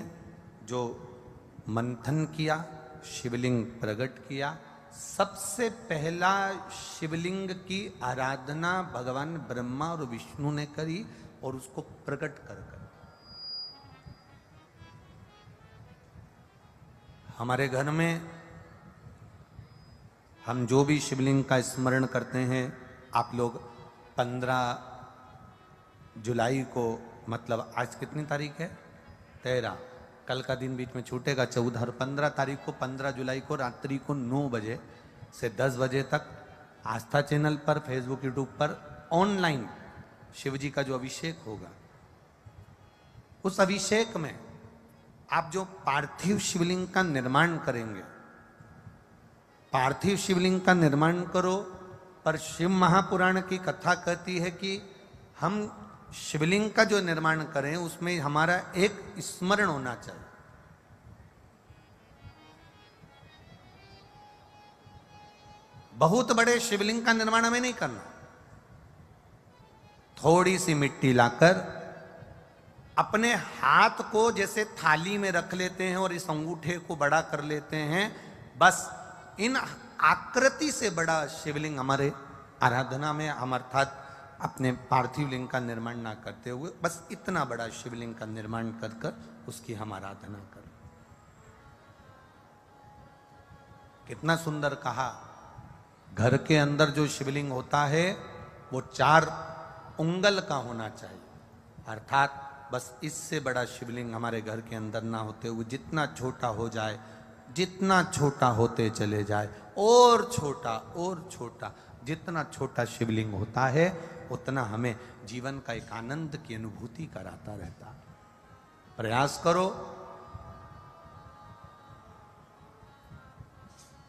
जो मंथन किया, शिवलिंग प्रकट किया, सबसे पहला शिवलिंग की आराधना भगवान ब्रह्मा और विष्णु ने करी और उसको प्रकट कर कर। हमारे घर में हम जो भी शिवलिंग का स्मरण करते हैं, आप लोग 15 जुलाई को, मतलब आज कितनी तारीख है? 13, कल का दिन बीच में छूटेगा 14 और 15 तारीख को, 15 जुलाई को रात्रि को 9 बजे से 10 बजे तक आस्था चैनल पर, फेसबुक, यूट्यूब पर ऑनलाइन शिवजी का जो अभिषेक होगा, उस अभिषेक में आप जो पार्थिव शिवलिंग का निर्माण करेंगे, पार्थिव शिवलिंग का निर्माण करो। पर शिव महापुराण की कथा कहती है कि हम शिवलिंग का जो निर्माण करें उसमें हमारा एक स्मरण होना चाहिए। बहुत बड़े शिवलिंग का निर्माण हमें नहीं करना। थोड़ी सी मिट्टी लाकर अपने हाथ को जैसे थाली में रख लेते हैं और इस अंगूठे को बड़ा कर लेते हैं, बस इन आकृति से बड़ा शिवलिंग हमारे आराधना में हम अर्थात अपने पार्थिव लिंग का निर्माण ना करते हुए बस इतना बड़ा शिवलिंग का निर्माण कर कर उसकी हम आराधना करें। कितना सुंदर कहा, घर के अंदर जो शिवलिंग होता है वो 4 उंगल का होना चाहिए, अर्थात बस इससे बड़ा शिवलिंग हमारे घर के अंदर ना होते हुए जितना छोटा हो जाए, जितना छोटा होते चले जाए, और छोटा, जितना छोटा शिवलिंग होता है उतना हमें जीवन का एक आनंद की अनुभूति कराता रहता। प्रयास करो।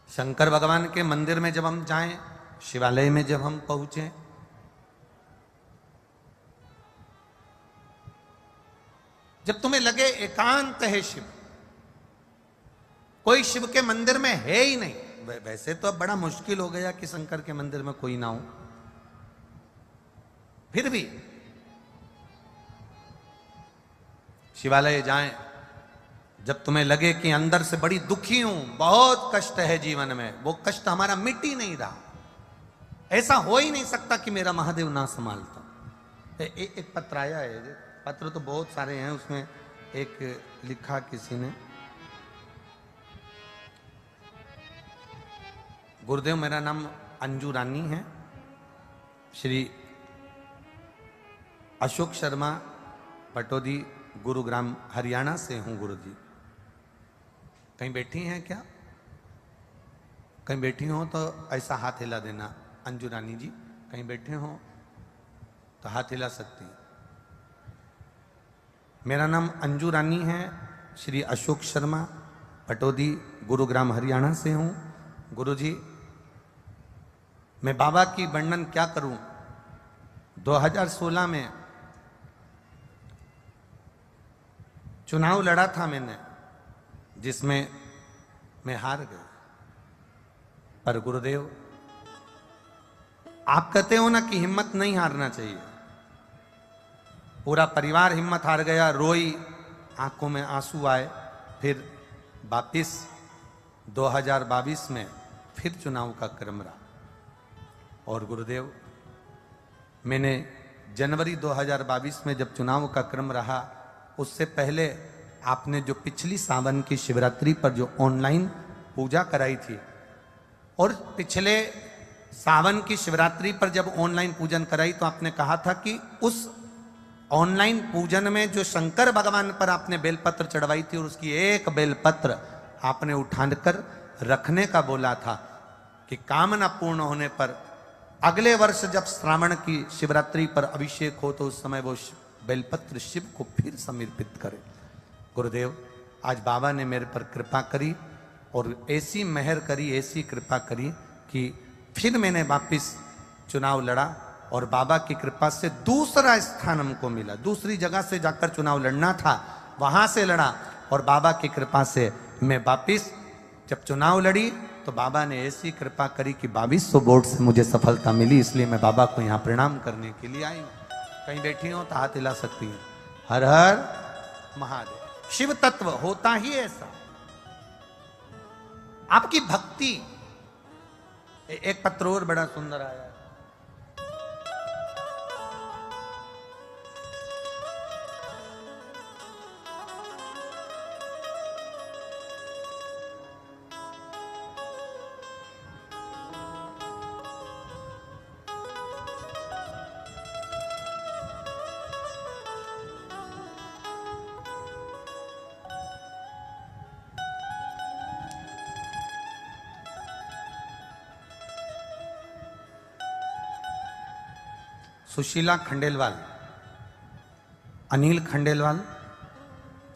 शंकर भगवान के मंदिर में जब हम जाएं, शिवालय में जब हम पहुंचे, जब तुम्हें लगे एकांत है शिव, कोई शिव के मंदिर में है ही नहीं, वैसे तो अब बड़ा मुश्किल हो गया कि शंकर के मंदिर में कोई ना हो, फिर भी शिवालय जाएं, जब तुम्हें लगे कि अंदर से बड़ी दुखी हूं, बहुत कष्ट है जीवन में, वो कष्ट हमारा मिट ही नहीं रहा, ऐसा हो ही नहीं सकता कि मेरा महादेव ना संभालता। एक पत्र आया है, पत्र तो बहुत सारे हैं, उसमें एक लिखा किसी ने, गुरुदेव मेरा नाम अंजू रानी है, श्री अशोक शर्मा पटौदी गुरुग्राम हरियाणा से हूं गुरुजी। कहीं बैठी हैं क्या? कहीं बैठी हो तो ऐसा हाथ हिला देना। अंजू रानी जी कहीं बैठे हो तो हाथ हिला सकती हैं। मेरा नाम अंजू रानी है, श्री अशोक शर्मा पटौदी गुरुग्राम हरियाणा से हूं गुरुजी। मैं बाबा की वर्णन क्या करूं। 2016 में चुनाव लड़ा था मैंने, जिसमें मैं हार गया, पर गुरुदेव आप कहते हो ना कि हिम्मत नहीं हारना चाहिए, पूरा परिवार हिम्मत हार गया, रोई, आंखों में आंसू आए। फिर वापिस 2022 में फिर चुनाव का क्रम रहा, और गुरुदेव मैंने जनवरी 2022 में जब चुनाव का क्रम रहा, उससे पहले आपने जो पिछली सावन की शिवरात्रि पर जो ऑनलाइन पूजा कराई थी, और पिछले सावन की शिवरात्रि पर जब ऑनलाइन पूजन कराई तो आपने कहा था कि उस ऑनलाइन पूजन में जो शंकर भगवान पर आपने बेलपत्र चढ़वाई थी और उसकी एक बेलपत्र आपने उठाकर रखने का बोला था कि कामना पूर्ण होने पर अगले वर्ष जब श्रावण की शिवरात्रि पर अभिषेक हो तो उस समय वो बेलपत्र शिव को फिर समर्पित करे। गुरुदेव आज बाबा ने मेरे पर कृपा करी और ऐसी मेहर करी, ऐसी कृपा करी कि फिर मैंने वापिस चुनाव लड़ा और बाबा की कृपा से दूसरा स्थान हमको मिला। दूसरी जगह से जाकर चुनाव लड़ना था, वहां से लड़ा, और बाबा की कृपा से मैं वापिस जब चुनाव लड़ी तो बाबा ने ऐसी कृपा करी कि 2200 वोट से मुझे सफलता मिली। इसलिए मैं बाबा को यहाँ प्रणाम करने के लिए आई हूँ। कहीं बैठी हो तो हाथ हिला सकती हैं। हर हर महादेव। शिव तत्व होता ही ऐसा, आपकी भक्ति। एक पत्र और बड़ा सुंदर आया है, सुशीला खंडेलवाल, अनिल खंडेलवाल,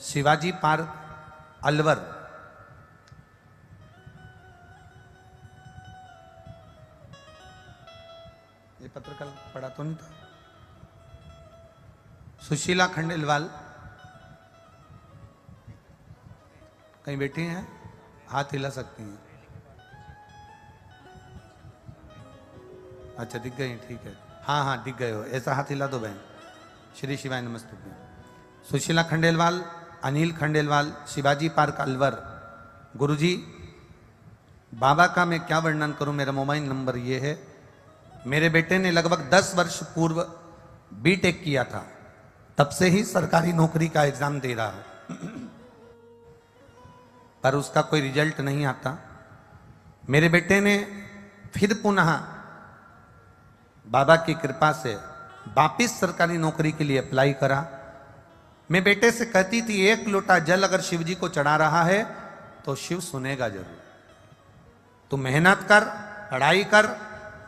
शिवाजी पार्क अलवर। ये पत्र कल पढ़ा तो नहीं था। सुशीला खंडेलवाल कहीं बैठी हैं, हाथ हिला सकती हैं। अच्छा दिख गई, ठीक है। हाँ हाँ दिख गए हो, ऐसा हाथ हिला दो बहन। श्री शिवाय नमस्तुभ्यं। सुशीला खंडेलवाल, अनिल खंडेलवाल, शिवाजी पार्क अलवर। गुरुजी बाबा का मैं क्या वर्णन करूं। मेरा मोबाइल नंबर ये है। मेरे बेटे ने लगभग 10 वर्ष पूर्व बीटेक किया था, तब से ही सरकारी नौकरी का एग्जाम दे रहा है पर उसका कोई रिजल्ट नहीं आता। मेरे बेटे ने फिर पुनः बाबा की कृपा से वापिस सरकारी नौकरी के लिए अप्लाई करा। मैं बेटे से कहती थी, एक लोटा जल अगर शिव जी को चढ़ा रहा है तो शिव सुनेगा जरूर, तू मेहनत कर, पढ़ाई कर।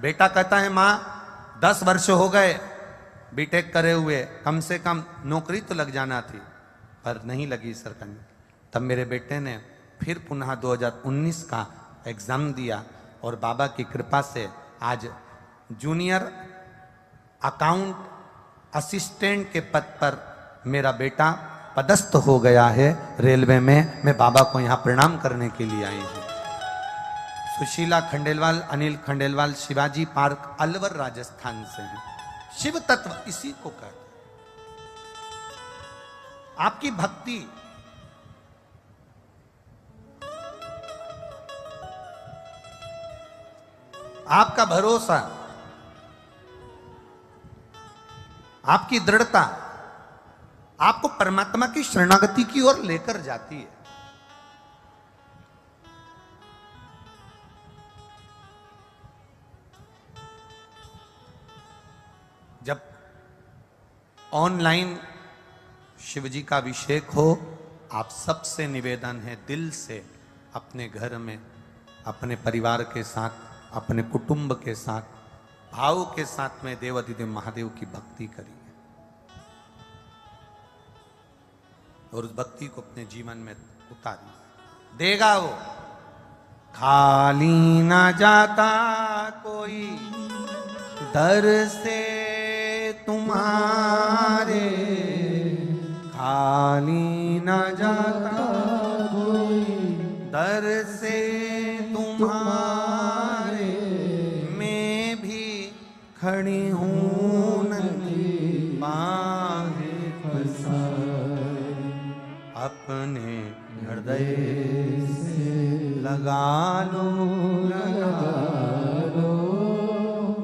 बेटा कहता है, माँ 10 वर्ष हो गए बीटेक करे हुए, कम से कम नौकरी तो लग जाना थी, पर नहीं लगी सरकारी। तब मेरे बेटे ने फिर पुनः 2019 का एग्जाम दिया और बाबा की कृपा से आज जूनियर अकाउंट असिस्टेंट के पद पर मेरा बेटा पदस्थ हो गया है रेलवे में। मैं बाबा को यहाँ प्रणाम करने के लिए आई हूँ। सुशीला खंडेलवाल, अनिल खंडेलवाल, शिवाजी पार्क, अलवर, राजस्थान से हैं। शिव तत्व इसी को कहते हैं। आपकी भक्ति, आपका भरोसा, आपकी दृढ़ता आपको परमात्मा की शरणागति की ओर लेकर जाती है। जब ऑनलाइन शिव जी का अभिषेक हो, आप सबसे निवेदन है, दिल से अपने घर में अपने परिवार के साथ, अपने कुटुंब के साथ, भाव के साथ में देवाधिदेव महादेव की भक्ति करिए और उस भक्ति को अपने जीवन में उतारिए। देगा वो, खाली ना जाता कोई दर से तुम्हारे, खाली ना जाता कोई दर से तुम्हारे, मैं भी खड़ी हूँ नंगी बाहें फंसाए, अपने हृदय से लगा लो,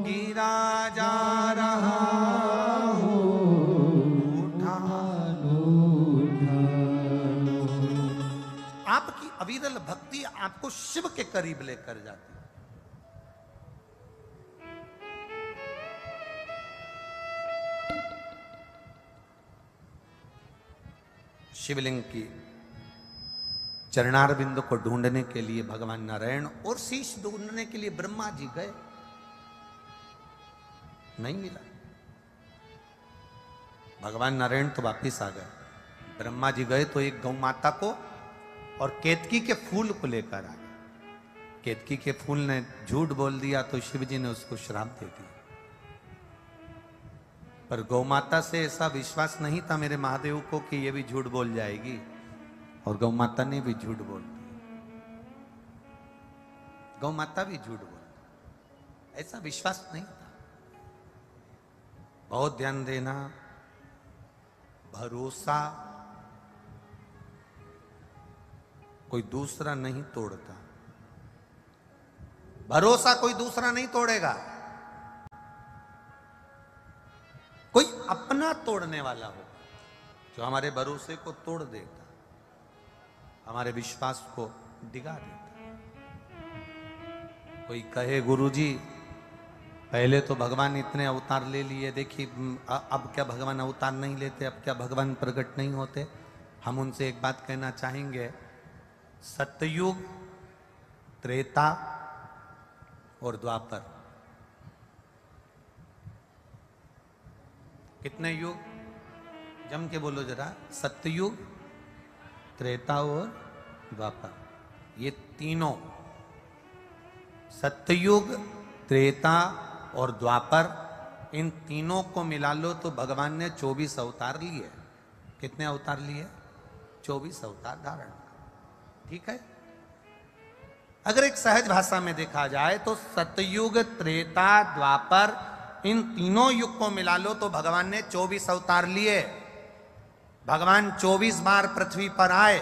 गिरा जा रहा हूँ, उठा लो। आपकी अविरल भक्ति आपको शिव के करीब लेकर जाती है। शिवलिंग की चरणारविंद को ढूंढने के लिए भगवान नारायण और शीश ढूंढने के लिए ब्रह्मा जी गए, नहीं मिला। भगवान नारायण तो वापिस आ गए, ब्रह्मा जी गए तो एक गौ माता को और केतकी के फूल को लेकर आ गए। केतकी के फूल ने झूठ बोल दिया तो शिव जी ने उसको श्राप दे दिया। पर गौ माता से ऐसा विश्वास नहीं था मेरे महादेव को कि ये भी झूठ बोल जाएगी, और गौ माता ने भी झूठ बोल दिया। गौ माता भी झूठ बोल, ऐसा विश्वास नहीं था। बहुत ध्यान देना, भरोसा कोई दूसरा नहीं तोड़ता, भरोसा कोई दूसरा नहीं तोड़ेगा। कोई अपना तोड़ने वाला हो जो हमारे भरोसे को तोड़ देता, हमारे विश्वास को डिगा देता। कोई कहे, गुरुजी पहले तो भगवान इतने अवतार ले लिए, देखिए अब क्या भगवान अवतार नहीं लेते, अब क्या भगवान प्रकट नहीं होते। हम उनसे एक बात कहना चाहेंगे, सतयुग, त्रेता और द्वापर, कितने युग? जम के बोलो जरा, सतयुग, त्रेता और द्वापर, ये तीनों, सतयुग, त्रेता और द्वापर, इन तीनों को मिला लो तो भगवान ने 24 अवतार लिए। कितने अवतार लिए? 24 अवतार धारण। ठीक है। अगर एक सहज भाषा में देखा जाए तो सतयुग, त्रेता, द्वापर, इन तीनों युग को मिला लो तो भगवान ने 24 अवतार लिए। भगवान 24 बार पृथ्वी पर आए।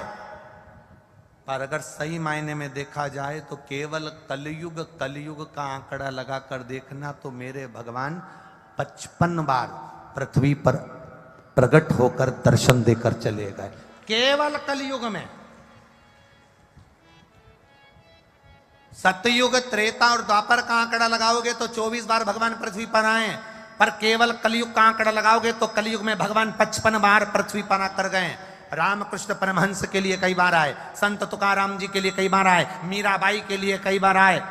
पर अगर सही मायने में देखा जाए तो केवल कलयुग का आंकड़ा लगाकर देखना तो मेरे भगवान 55 बार पृथ्वी पर प्रकट होकर दर्शन देकर चले गए, केवल कलयुग में। सतयुग, त्रेता और द्वापर का आंकड़ा लगाओगे तो 24 बार भगवान पृथ्वी पर आए, पर केवल कलयुग का आंकड़ा लगाओगे तो कलयुग में भगवान 55 बार पृथ्वी पर आकर गए। रामकृष्ण परमहंस के लिए कई बार आए, संत तुकाराम जी के लिए कई बार आए, मीराबाई के लिए कई बार आए,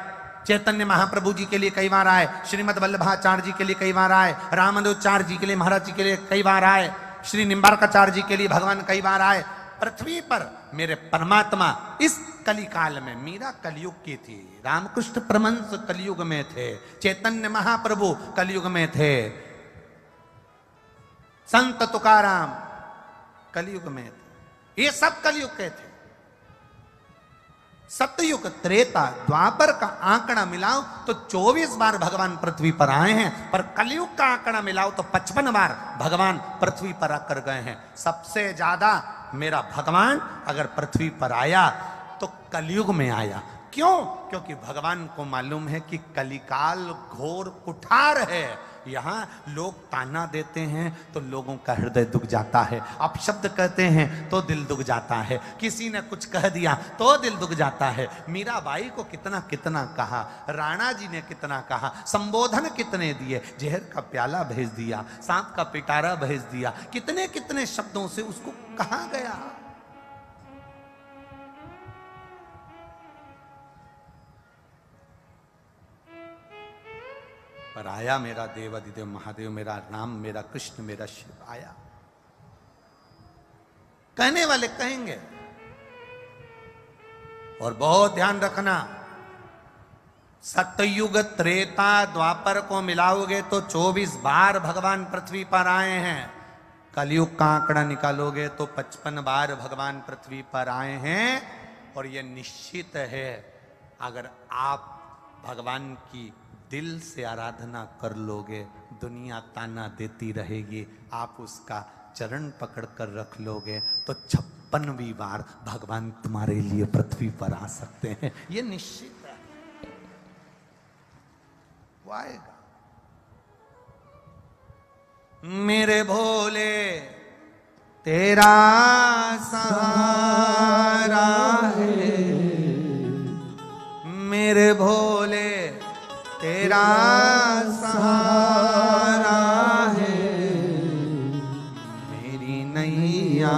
चैतन्य महाप्रभु जी के लिए कई बार आए, श्रीमद वल्लभाचार्य जी के लिए कई बार आए, रामानुजाचार्य जी के लिए, महाराज जी के लिए कई बार आए, श्री निम्बार्काचार्य जी के लिए भगवान कई बार आए। पृथ्वी पर मेरे परमात्मा इस कलिकाल में, मीरा कलयुग की थी, रामकृष्ण परमहंस कलयुग में थे, चैतन्य महाप्रभु कलयुग में थे, संत तुकाराम कलयुग में थे, ये सब कलयुग के थे। सतयुग, त्रेता, द्वापर का आंकड़ा मिलाओ तो 24 बार भगवान पृथ्वी पर आए हैं, पर कलयुग का आंकड़ा मिलाओ तो 55 बार भगवान पृथ्वी पर आकर गए हैं। सबसे ज्यादा मेरा भगवान अगर पृथ्वी पर आया तो कलयुग में आया। क्यों? क्योंकि भगवान को मालूम है कि कलिकाल घोर कुठार है, यहां लोग ताना देते हैं तो लोगों का हृदय दुख जाता है, अपशब्द कहते हैं तो दिल दुख जाता है, किसी ने कुछ कह दिया तो दिल दुख जाता है। मीराबाई को कितना कितना कहा, राणा जी ने कितना कहा, संबोधन कितने दिए, जहर का प्याला भेज दिया, सांप का पिटारा भेज दिया, कितने कितने शब्दों से उसको कहा गया। पर आया मेरा देव अधिदेव महादेव, मेरा राम, मेरा कृष्ण, मेरा शिव आया। कहने वाले कहेंगे, और बहुत ध्यान रखना, सतयुग, त्रेता, द्वापर को मिलाओगे तो 24 बार भगवान पृथ्वी पर आए हैं। कलयुग का आंकड़ा निकालोगे तो 55 बार भगवान पृथ्वी पर आए हैं। और यह निश्चित है, अगर आप भगवान की दिल से आराधना कर लोगे, दुनिया ताना देती रहेगी, आप उसका चरण पकड़ कर रख लोगे तो 56वीं बार भगवान तुम्हारे लिए पृथ्वी पर आ सकते हैं। ये निश्चित है, वो आएगा। मेरे भोले तेरा सहारा है, मेरे भोले तेरा सहारा है, मेरी नैया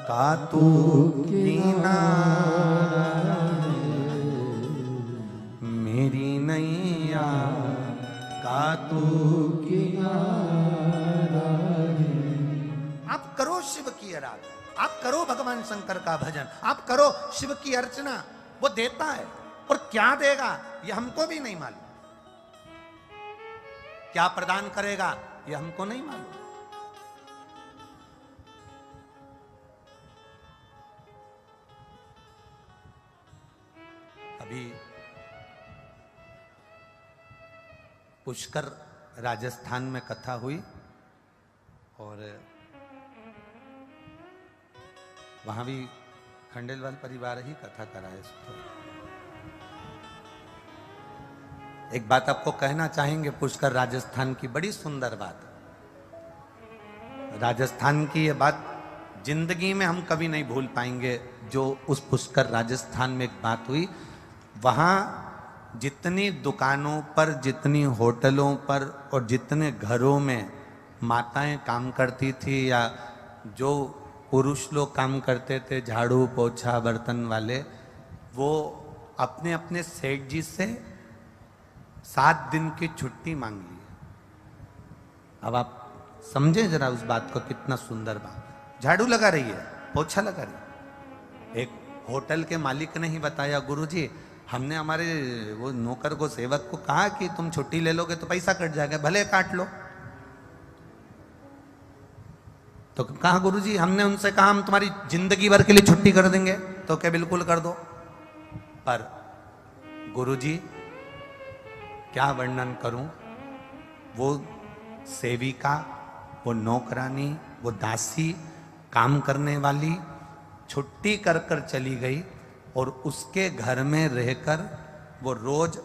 का तू किनारा है, मेरी नैया का तू किनारा है। आप करो शिव की आराधना, आप करो भगवान शंकर का भजन, आप करो शिव की अर्चना, वो देता है। और क्या देगा ये हमको भी नहीं मालूम, क्या प्रदान करेगा ये हमको नहीं मालूम। अभी पुष्कर राजस्थान में कथा हुई और वहां भी खंडेलवाल परिवार ही कथा कराए। एक बात आपको कहना चाहेंगे, पुष्कर राजस्थान की बड़ी सुंदर बात, राजस्थान की ये बात जिंदगी में हम कभी नहीं भूल पाएंगे। जो उस पुष्कर राजस्थान में एक बात हुई, वहाँ जितनी दुकानों पर, जितनी होटलों पर और जितने घरों में माताएं काम करती थी या जो पुरुष लोग काम करते थे, झाड़ू पोछा बर्तन वाले, वो अपने अपने सेठ जी से 7 दिन की छुट्टी मांग ली। अब आप समझे जरा उस बात को, कितना सुंदर बात। झाड़ू लगा रही है, पोछा लगा रही है। एक होटल के मालिक ने ही बताया, गुरुजी हमने हमारे वो नौकर को, सेवक को कहा कि तुम छुट्टी ले लोगे तो पैसा कट जाएगा, भले काट लो। तो कहा गुरुजी हमने उनसे कहा हम तुम्हारी जिंदगी भर के लिए छुट्टी कर देंगे, तो क्या बिल्कुल कर दो। पर गुरुजी क्या वर्णन करूं, वो सेविका, वो नौकरानी, वो दासी, काम करने वाली छुट्टी कर कर चली गई और उसके घर में रहकर वो रोज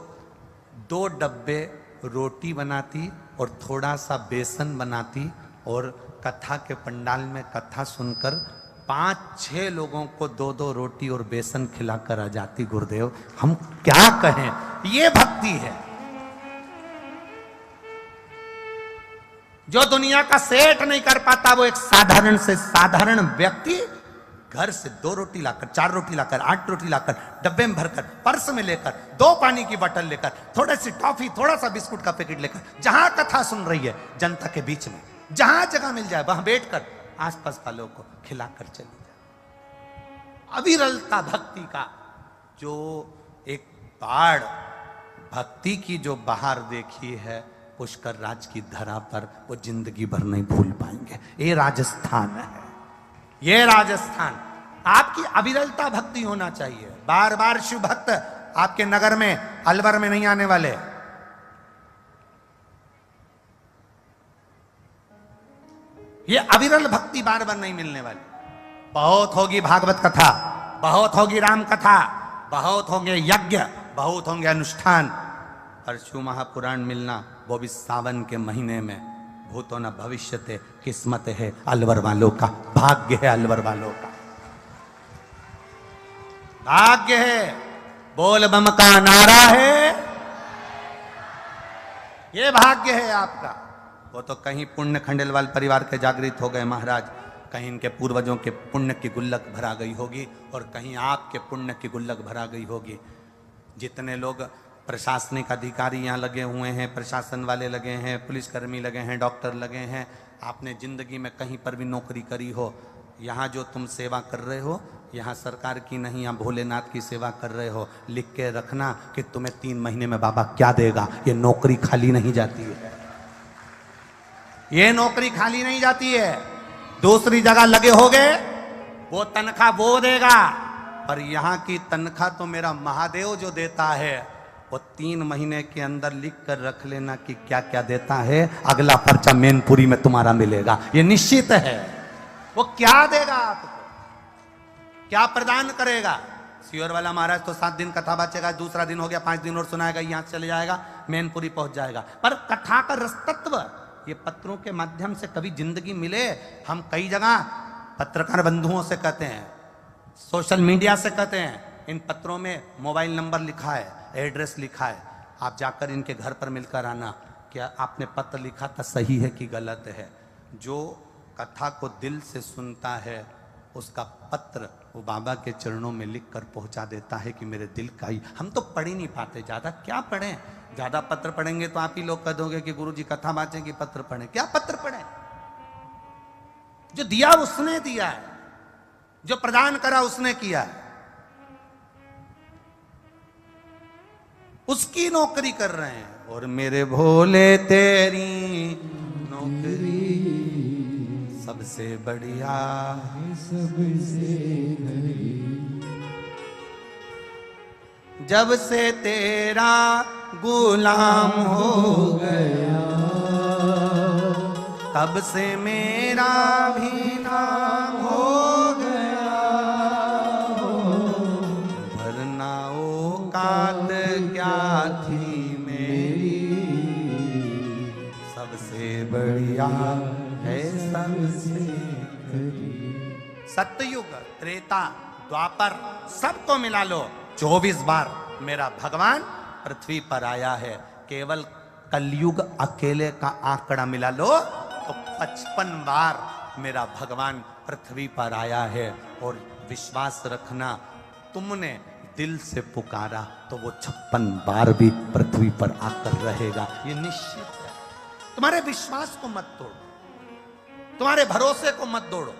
2 डब्बे रोटी बनाती और थोड़ा सा बेसन बनाती और कथा के पंडाल में कथा सुनकर 5-6 लोगों को 2-2 रोटी और बेसन खिलाकर आ जाती। गुरुदेव हम क्या कहें, ये भक्ति है। जो दुनिया का सेठ नहीं कर पाता, वो एक साधारण से साधारण व्यक्ति घर से 2 रोटी लाकर, 4 रोटी लाकर, 8 रोटी लाकर, डब्बे में भरकर, पर्स में लेकर, 2 पानी की बोतल लेकर, थोड़ी सी टॉफी, थोड़ा सा बिस्कुट का पैकेट लेकर, जहां कथा सुन रही है जनता के बीच में, जहां जगह मिल जाए वहां बैठकर आसपास वालों को खिलाकर चली जाए। अविरलता भक्ति का जो एक बाढ़ भक्ति की जो बाहर देखी है पुष्कर राज की धरा पर, वो जिंदगी भर नहीं भूल पाएंगे। ये राजस्थान है, ये राजस्थान। आपकी अविरलता भक्ति होना चाहिए। बार बार शिव भक्त आपके नगर में, अलवर में नहीं आने वाले। ये अविरल भक्ति बार बार नहीं मिलने वाली। बहुत होगी भागवत कथा, बहुत होगी राम कथा, बहुत होंगे यज्ञ, बहुत होंगे अनुष्ठान, पर शिव महापुराण मिलना वो भी सावन के महीने में। भूतो न भविष्यते, किस्मत है अलवर वालों का, भाग्य है अलवर वालों का, भाग्य है। बोल बम का नारा है, ये भाग्य है आपका। वो तो कहीं पुण्य खंडेलवाल परिवार के जागृत हो गए महाराज, कहीं इनके पूर्वजों के पुण्य की गुल्लक भरा गई होगी, और कहीं आपके पुण्य की गुल्लक भरा गई होगी। जितने लोग प्रशासनिक अधिकारी यहाँ लगे हुए हैं, प्रशासन वाले लगे हैं, पुलिसकर्मी लगे हैं, डॉक्टर लगे हैं, आपने जिंदगी में कहीं पर भी नौकरी करी हो, यहाँ जो तुम सेवा कर रहे हो, यहाँ सरकार की नहीं, यहाँ भोलेनाथ की सेवा कर रहे हो, लिख के रखना कि तुम्हें 3 महीने में बाबा क्या देगा। ये नौकरी खाली नहीं जाती है, ये नौकरी खाली नहीं जाती है। दूसरी जगह लगे होगे, वो तनख्वाह वो देगा, पर यहाँ की तनख्वाह तो मेरा महादेव जो देता है, वो 3 महीने के अंदर लिख कर रख लेना कि क्या क्या देता है। अगला पर्चा मैनपुरी में तुम्हारा मिलेगा, ये निश्चित है। वो क्या देगा आपको, क्या प्रदान करेगा। सियोर वाला महाराज तो 7 दिन कथा बाचेगा, दूसरा दिन हो गया, 5 दिन और सुनाएगा, यहां चले जाएगा, मैनपुरी पहुंच जाएगा। पर कथा का रसतत्व ये पत्रों के माध्यम से कभी जिंदगी मिले। हम कई जगह पत्रकार बंधुओं से कहते हैं, सोशल मीडिया से कहते हैं, इन पत्रों में मोबाइल नंबर लिखा है, एड्रेस लिखा है, आप जाकर इनके घर पर मिलकर आना, क्या आपने पत्र लिखा था सही है कि गलत है। जो कथा को दिल से सुनता है, उसका पत्र वो बाबा के चरणों में लिख कर पहुंचा देता है कि मेरे दिल का ही। हम तो पढ़ ही नहीं पाते, ज्यादा क्या पढ़ें, ज्यादा पत्र पढ़ेंगे तो आप ही लोग कह दोगे कि गुरुजी कथा बाँचें कि पत्र पढ़ें। क्या पत्र पढ़ें, जो दिया उसने दिया है, जो प्रदान करा उसने किया है, उसकी नौकरी कर रहे हैं। और मेरे भोले तेरी नौकरी सबसे बढ़िया, सबसे जब से तेरा गुलाम हो गया, तब से मेरा भी नाम हो गया। वरना औकात क्या थी मेरी, सबसे बढ़िया है सबसे। सत्ययुग, त्रेता, द्वापर सबको मिला लो, 24 बार मेरा भगवान पृथ्वी पर आया है। केवल कलयुग अकेले का आंकड़ा मिला लो तो 55 बार मेरा भगवान पृथ्वी पर आया है। और विश्वास रखना, तुमने दिल से पुकारा तो वो 56 बार भी पृथ्वी पर आकर रहेगा, ये निश्चित है। तुम्हारे विश्वास को मत तोड़ो, तुम्हारे भरोसे को मत तोड़ो।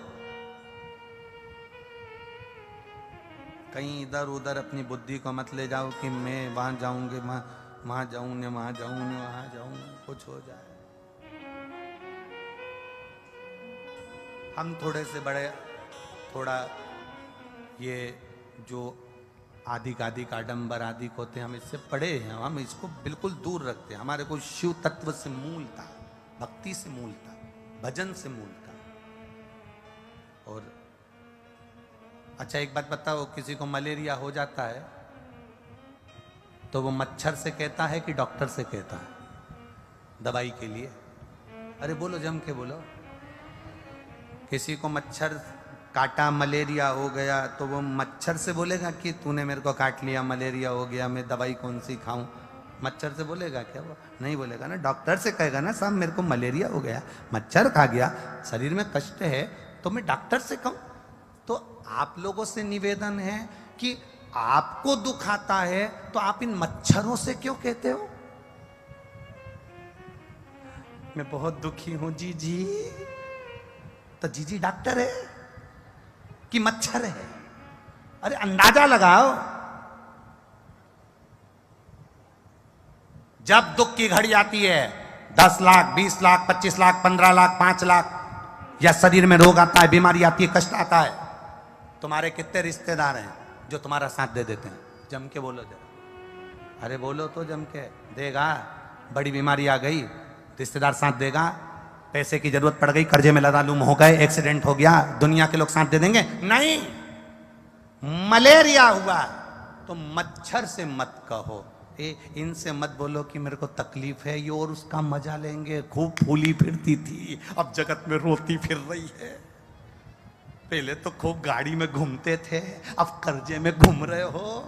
कहीं इधर उधर अपनी बुद्धि को मत ले जाओ कि मैं वहां जाऊंगे, वहां जाऊं ने वहां जाऊं ने वहां जाऊं, कुछ हो जाए। हम थोड़े से बड़े, थोड़ा ये जो आदिक आडंबर आदिक होते हैं, हम इससे पढ़े हैं, हम इसको बिल्कुल दूर रखते हैं। हमारे को शिव तत्व से मूलता, भक्ति से मूलता, भजन से मूलता। और अच्छा एक बात बताओ, किसी को मलेरिया हो जाता है तो वो मच्छर से कहता है कि डॉक्टर से कहता है दवाई के लिए? अरे बोलो, जम के बोलो। किसी को मच्छर काटा मलेरिया हो गया तो वो मच्छर से बोलेगा कि तूने मेरे को काट लिया, मलेरिया हो गया, मैं दवाई कौन सी खाऊं? मच्छर से बोलेगा क्या? वो नहीं बोलेगा ना। डॉक्टर से कहेगा ना साहब मेरे को मलेरिया हो गया, मच्छर खा गया, शरीर में कष्ट है, तो मैं डॉक्टर से कहूं। तो आप लोगों से निवेदन है कि आपको दुख आता है तो आप इन मच्छरों से क्यों कहते हो? मैं बहुत दुखी हूं जी। तो जी डॉक्टर है कि मच्छर है? अरे अंदाजा लगाओ। जब दुख की घड़ी आती है 10 लाख 20 लाख 25 लाख 15 लाख 5 लाख या शरीर में रोग आता है, बीमारी आती है, कष्ट आता है, तुम्हारे कितने रिश्तेदार हैं जो तुम्हारा साथ दे देते हैं? जम के बोलो जरा। अरे बोलो तो जम के। देगा? बड़ी बीमारी आ गई, रिश्तेदार साथ देगा? पैसे की जरूरत पड़ गई, कर्जे में लदालूम हो गए, एक्सीडेंट हो गया, दुनिया के लोग साथ दे देंगे? नहीं। मलेरिया हुआ तो मच्छर से मत कहो, इनसे मत बोलो कि मेरे को तकलीफ है, ये और उसका मजा लेंगे। खूब फूली फिरती थी, अब जगत में रोती फिर रही है। पहले तो खूब गाड़ी में घूमते थे, अब कर्जे में घूम रहे हो।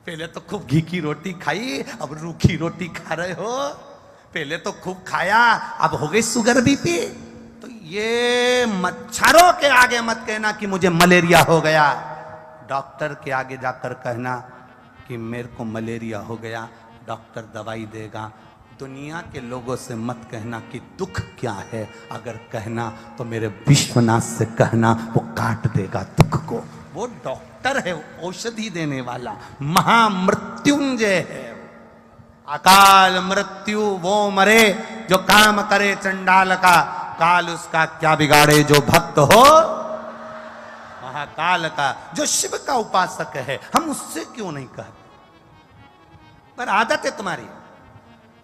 पहले तो खूब घी की रोटी खाई, अब रूखी रोटी खा रहे हो। पहले तो खूब खाया, अब हो गई शुगर बीपी। तो ये मच्छरों के आगे मत कहना कि मुझे मलेरिया हो गया। डॉक्टर के आगे जाकर कहना कि मेरे को मलेरिया हो गया, डॉक्टर दवाई देगा। दुनिया के लोगों से मत कहना कि दुख क्या है। अगर कहना तो मेरे विश्वनाथ से कहना, वो काट देगा दुख को। वो डॉक्टर है, औषधि देने वाला, महामृत्युंजय है। अकाल मृत्यु वो मरे जो काम करे चंडाल का, काल उसका क्या बिगाड़े जो भक्त हो महाकाल का। जो शिव का उपासक है, हम उससे क्यों नहीं कहते? पर आदत है तुम्हारी।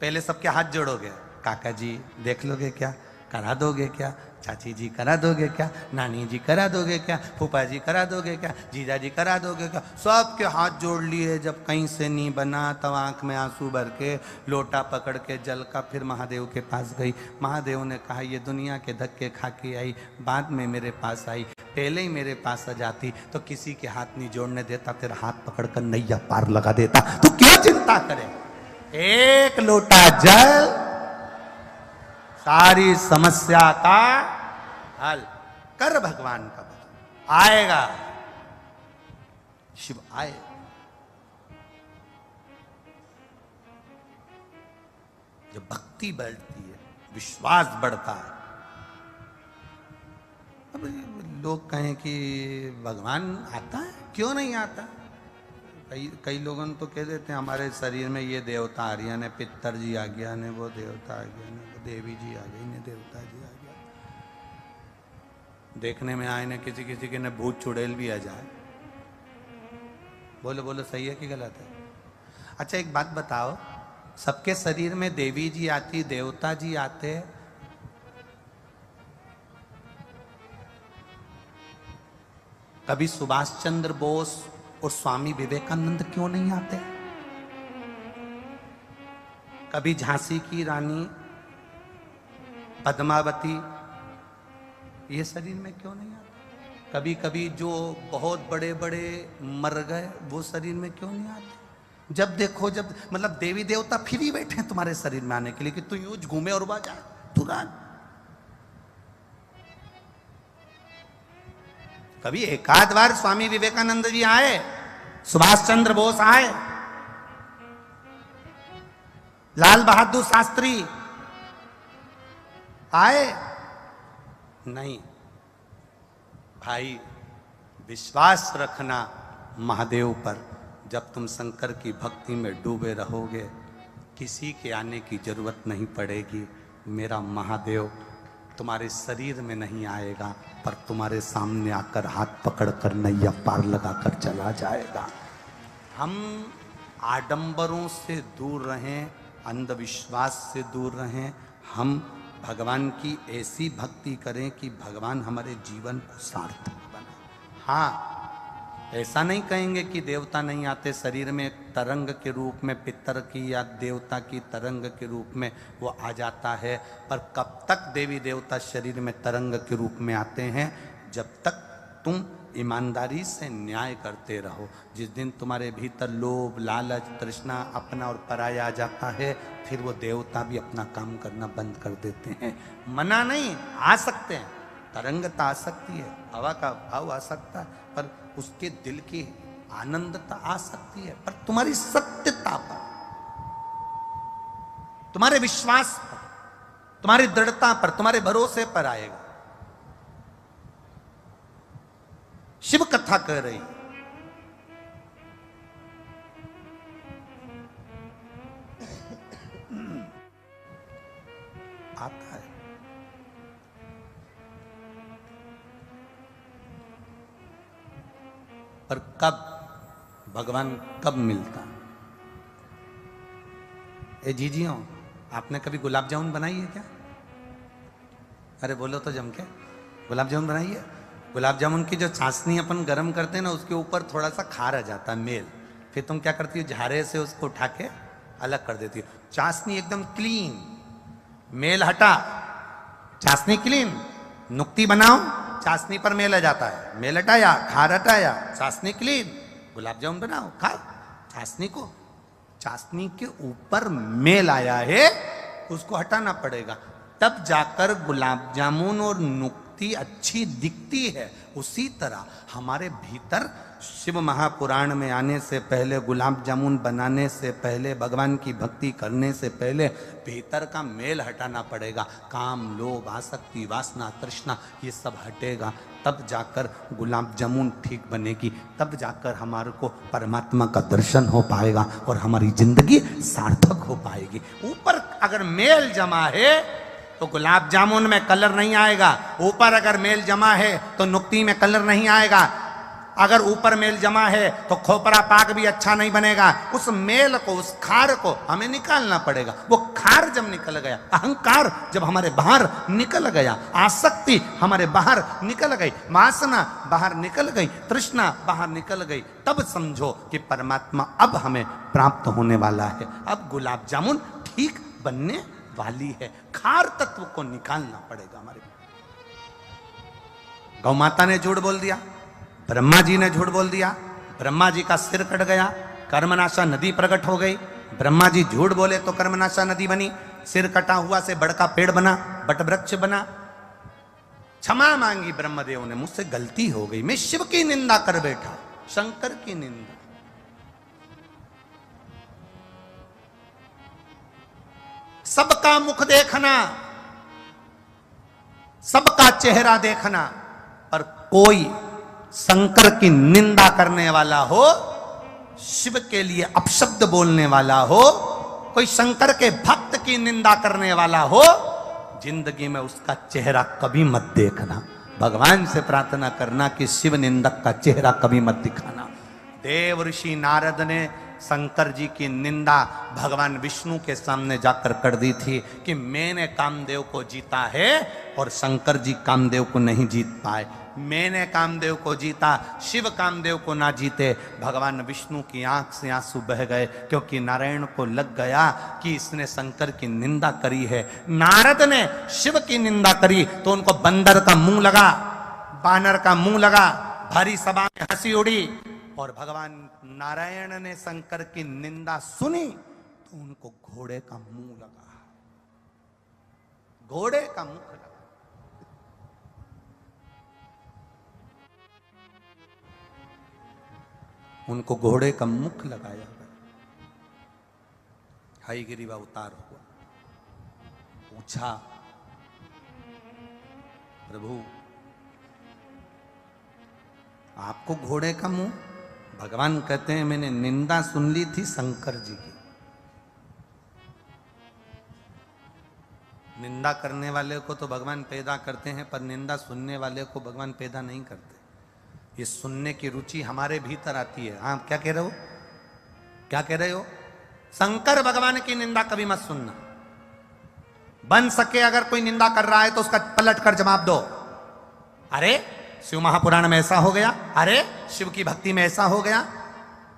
पहले सबके हाथ जोड़ोगे, काका जी देख लोगे क्या, करा दोगे क्या, चाची जी करा दोगे क्या, नानी जी करा दोगे क्या, फूफा जी करा दोगे क्या, जीजा जी करा दोगे क्या। सबके हाथ जोड़ लिए। जब कहीं से नहीं बना तब आंख में आंसू भर के लोटा पकड़ के जल का फिर महादेव के पास गई। महादेव ने कहा ये दुनिया के धक्के खा के आई, बाद में मेरे पास आई, पहले ही मेरे पास आ जाती तो किसी के हाथ नहीं जोड़ने देता, तेरा हाथ पकड़ कर नैया पार लगा देता। तू क्यों चिंता करे? एक लोटा जल सारी समस्या का हल कर। भगवान का भजन आएगा, शिव आए। जब भक्ति बढ़ती है, विश्वास बढ़ता है। अब लोग कहें कि भगवान आता है, क्यों नहीं आता? कई लोगों तो कह देते हैं हमारे शरीर में ये देवता आ रही है, ने पितर जी आ गया, ने वो देवता आ गया, ने वो देवी जी आ गई, ने देवता जी आ गया। देखने में आए, ने किसी किसी के ने भूत चुड़ैल भी आ जाए। बोलो बोलो, सही है कि गलत है? अच्छा एक बात बताओ, सबके शरीर में देवी जी आती, देवता जी आते, कभी सुभाष चंद्र बोस और स्वामी विवेकानंद क्यों नहीं आते? कभी झांसी की रानी पद्मावती ये शरीर में क्यों नहीं आते? कभी कभी जो बहुत बड़े बड़े मर गए वो शरीर में क्यों नहीं आते? जब देखो, जब मतलब देवी देवता फ्री बैठे हैं तुम्हारे शरीर में आने के लिए कि तू यूं घूमे और बाजा तुरंत। कभी एकाध बार स्वामी विवेकानंद जी आए, सुभाष चंद्र बोस आए, लाल बहादुर शास्त्री आए? नहीं भाई, विश्वास रखना महादेव पर। जब तुम शंकर की भक्ति में डूबे रहोगे, किसी के आने की जरूरत नहीं पड़ेगी। मेरा महादेव तुम्हारे शरीर में नहीं आएगा, पर तुम्हारे सामने आकर हाथ पकड़कर नैया पार लगाकर चला जाएगा। हम आडंबरों से दूर रहें, अंधविश्वास से दूर रहें। हम भगवान की ऐसी भक्ति करें कि भगवान हमारे जीवन को सार्थक बनाए। हाँ, ऐसा नहीं कहेंगे कि देवता नहीं आते शरीर में तरंग के रूप में, पितर की या देवता की तरंग के रूप में वो आ जाता है। पर कब तक देवी देवता शरीर में तरंग के रूप में आते हैं? जब तक तुम ईमानदारी से न्याय करते रहो। जिस दिन तुम्हारे भीतर लोभ, लालच, तृष्णा, अपना और पराया आ जाता है, फिर वो देवता भी अपना काम करना बंद कर देते हैं। मना नहीं, आ सकते हैं, तरंगता आ सकती है, हवा का भाव आ सकता है, पर उसके दिल की आनंदता आ सकती है, पर तुम्हारी सत्यता पर, तुम्हारे विश्वास पर, तुम्हारी दृढ़ता पर, तुम्हारे भरोसे पर आएगा। शिव कथा कह रही, आता है पर कब भगवान कब मिलता। ए जीजियों, आपने कभी गुलाब जामुन बनाई है क्या? अरे बोलो तो जम के, गुलाब जामुन बनाई है? गुलाब जामुन की जो चाशनी अपन गरम करते हैं ना, उसके ऊपर थोड़ा सा खार आ जाता है, मेल। फिर तुम क्या करती हो, झारे से उसको उठा के अलग कर देती हो। चाशनी एकदम क्लीन, मेल हटा, चाशनी क्लीन, नुक्ती बनाओ, चाशनी पर मेल आ जाता है, मेल हटाया, खार हटाया, चाशनी क्लीन, गुलाब जामुन बनाओ, खाओ। चाशनी को, चाशनी के ऊपर मेल आया है, उसको हटाना पड़ेगा, तब जाकर गुलाब जामुन और नुक्ती अच्छी दिखती है। उसी तरह हमारे भीतर शिव महापुराण में आने से पहले, गुलाब जामुन बनाने से पहले, भगवान की भक्ति करने से पहले भीतर का मेल हटाना पड़ेगा। काम, लोभ, आसक्ति, वासना, तृष्णा, ये सब हटेगा, तब जाकर गुलाब जामुन ठीक बनेगी, तब जाकर हमारे को परमात्मा का दर्शन हो पाएगा और हमारी जिंदगी सार्थक हो पाएगी। ऊपर अगर मेल जमा है तो गुलाब जामुन में कलर नहीं आएगा, ऊपर अगर मेल जमा है तो नुक्ती में कलर नहीं आएगा, अगर ऊपर मेल जमा है तो खोपरा पाक भी अच्छा नहीं बनेगा। उस मेल को, उस खार को हमें निकालना पड़ेगा। वो खार जब निकल गया, अहंकार जब हमारे बाहर निकल गया, आसक्ति हमारे बाहर निकल गई, वासना बाहर निकल गई, तृष्णा बाहर निकल गई, तब समझो कि परमात्मा अब हमें प्राप्त होने वाला है। अब गुलाब जामुन ठीक बनने वाली है, खार तत्व को निकालना पड़ेगा हमारे। गौ माता ने झूठ बोल दिया, ब्रह्मा जी ने झूठ बोल दिया, ब्रह्मा जी का सिर कट गया, कर्मनाशा नदी प्रकट हो गई। ब्रह्मा जी झूठ बोले तो कर्मनाशा नदी बनी, सिर कटा हुआ से बड़का पेड़ बना, बट वृक्ष बना। क्षमा मांगी ब्रह्मदेव ने, मुझसे गलती हो गई, मैं शिव की निंदा कर बैठा, शंकर की निंदा। सबका मुख देखना, सबका चेहरा देखना, पर कोई शंकर की निंदा करने वाला हो, शिव के लिए अपशब्द बोलने वाला हो, कोई शंकर के भक्त की निंदा करने वाला हो, जिंदगी में उसका चेहरा कभी मत देखना। भगवान से प्रार्थना करना कि शिव निंदक का चेहरा कभी मत दिखाना। देव ऋषि नारद ने शंकर जी की निंदा भगवान विष्णु के सामने जाकर कर दी थी कि मैंने कामदेव को जीता है और शंकर जी कामदेव को नहीं जीत पाए। मैंने कामदेव को जीता, शिव कामदेव को ना जीते। भगवान विष्णु की आंख से आंसू बह गए, क्योंकि नारायण को लग गया कि इसने शंकर की निंदा करी है। नारद ने शिव की निंदा करी तो उनको बंदर का मुंह लगा, बानर का मुंह लगा, भारी सभा में हंसी उड़ी। और भगवान नारायण ने शंकर की निंदा सुनी तो उनको घोड़े का मुंह लगा, घोड़े का मुख लगा। उनको घोड़े का मुख लगाया गया। हयग्रीव अवतार हुआ, पूछा प्रभु आपको घोड़े का मुंह? भगवान कहते हैं मैंने निंदा सुन ली थी शंकर जी की। निंदा करने वाले को तो भगवान पैदा करते हैं, पर निंदा सुनने वाले को भगवान पैदा नहीं करते। ये सुनने की रुचि हमारे भीतर आती है। हाँ, क्या कह रहे हो, क्या कह रहे हो? शंकर भगवान की निंदा कभी मत सुनना। बन सके अगर कोई निंदा कर रहा है तो उसका पलट कर जवाब दो। अरे शिव महापुराण में ऐसा हो गया, अरे शिव की भक्ति में ऐसा हो गया,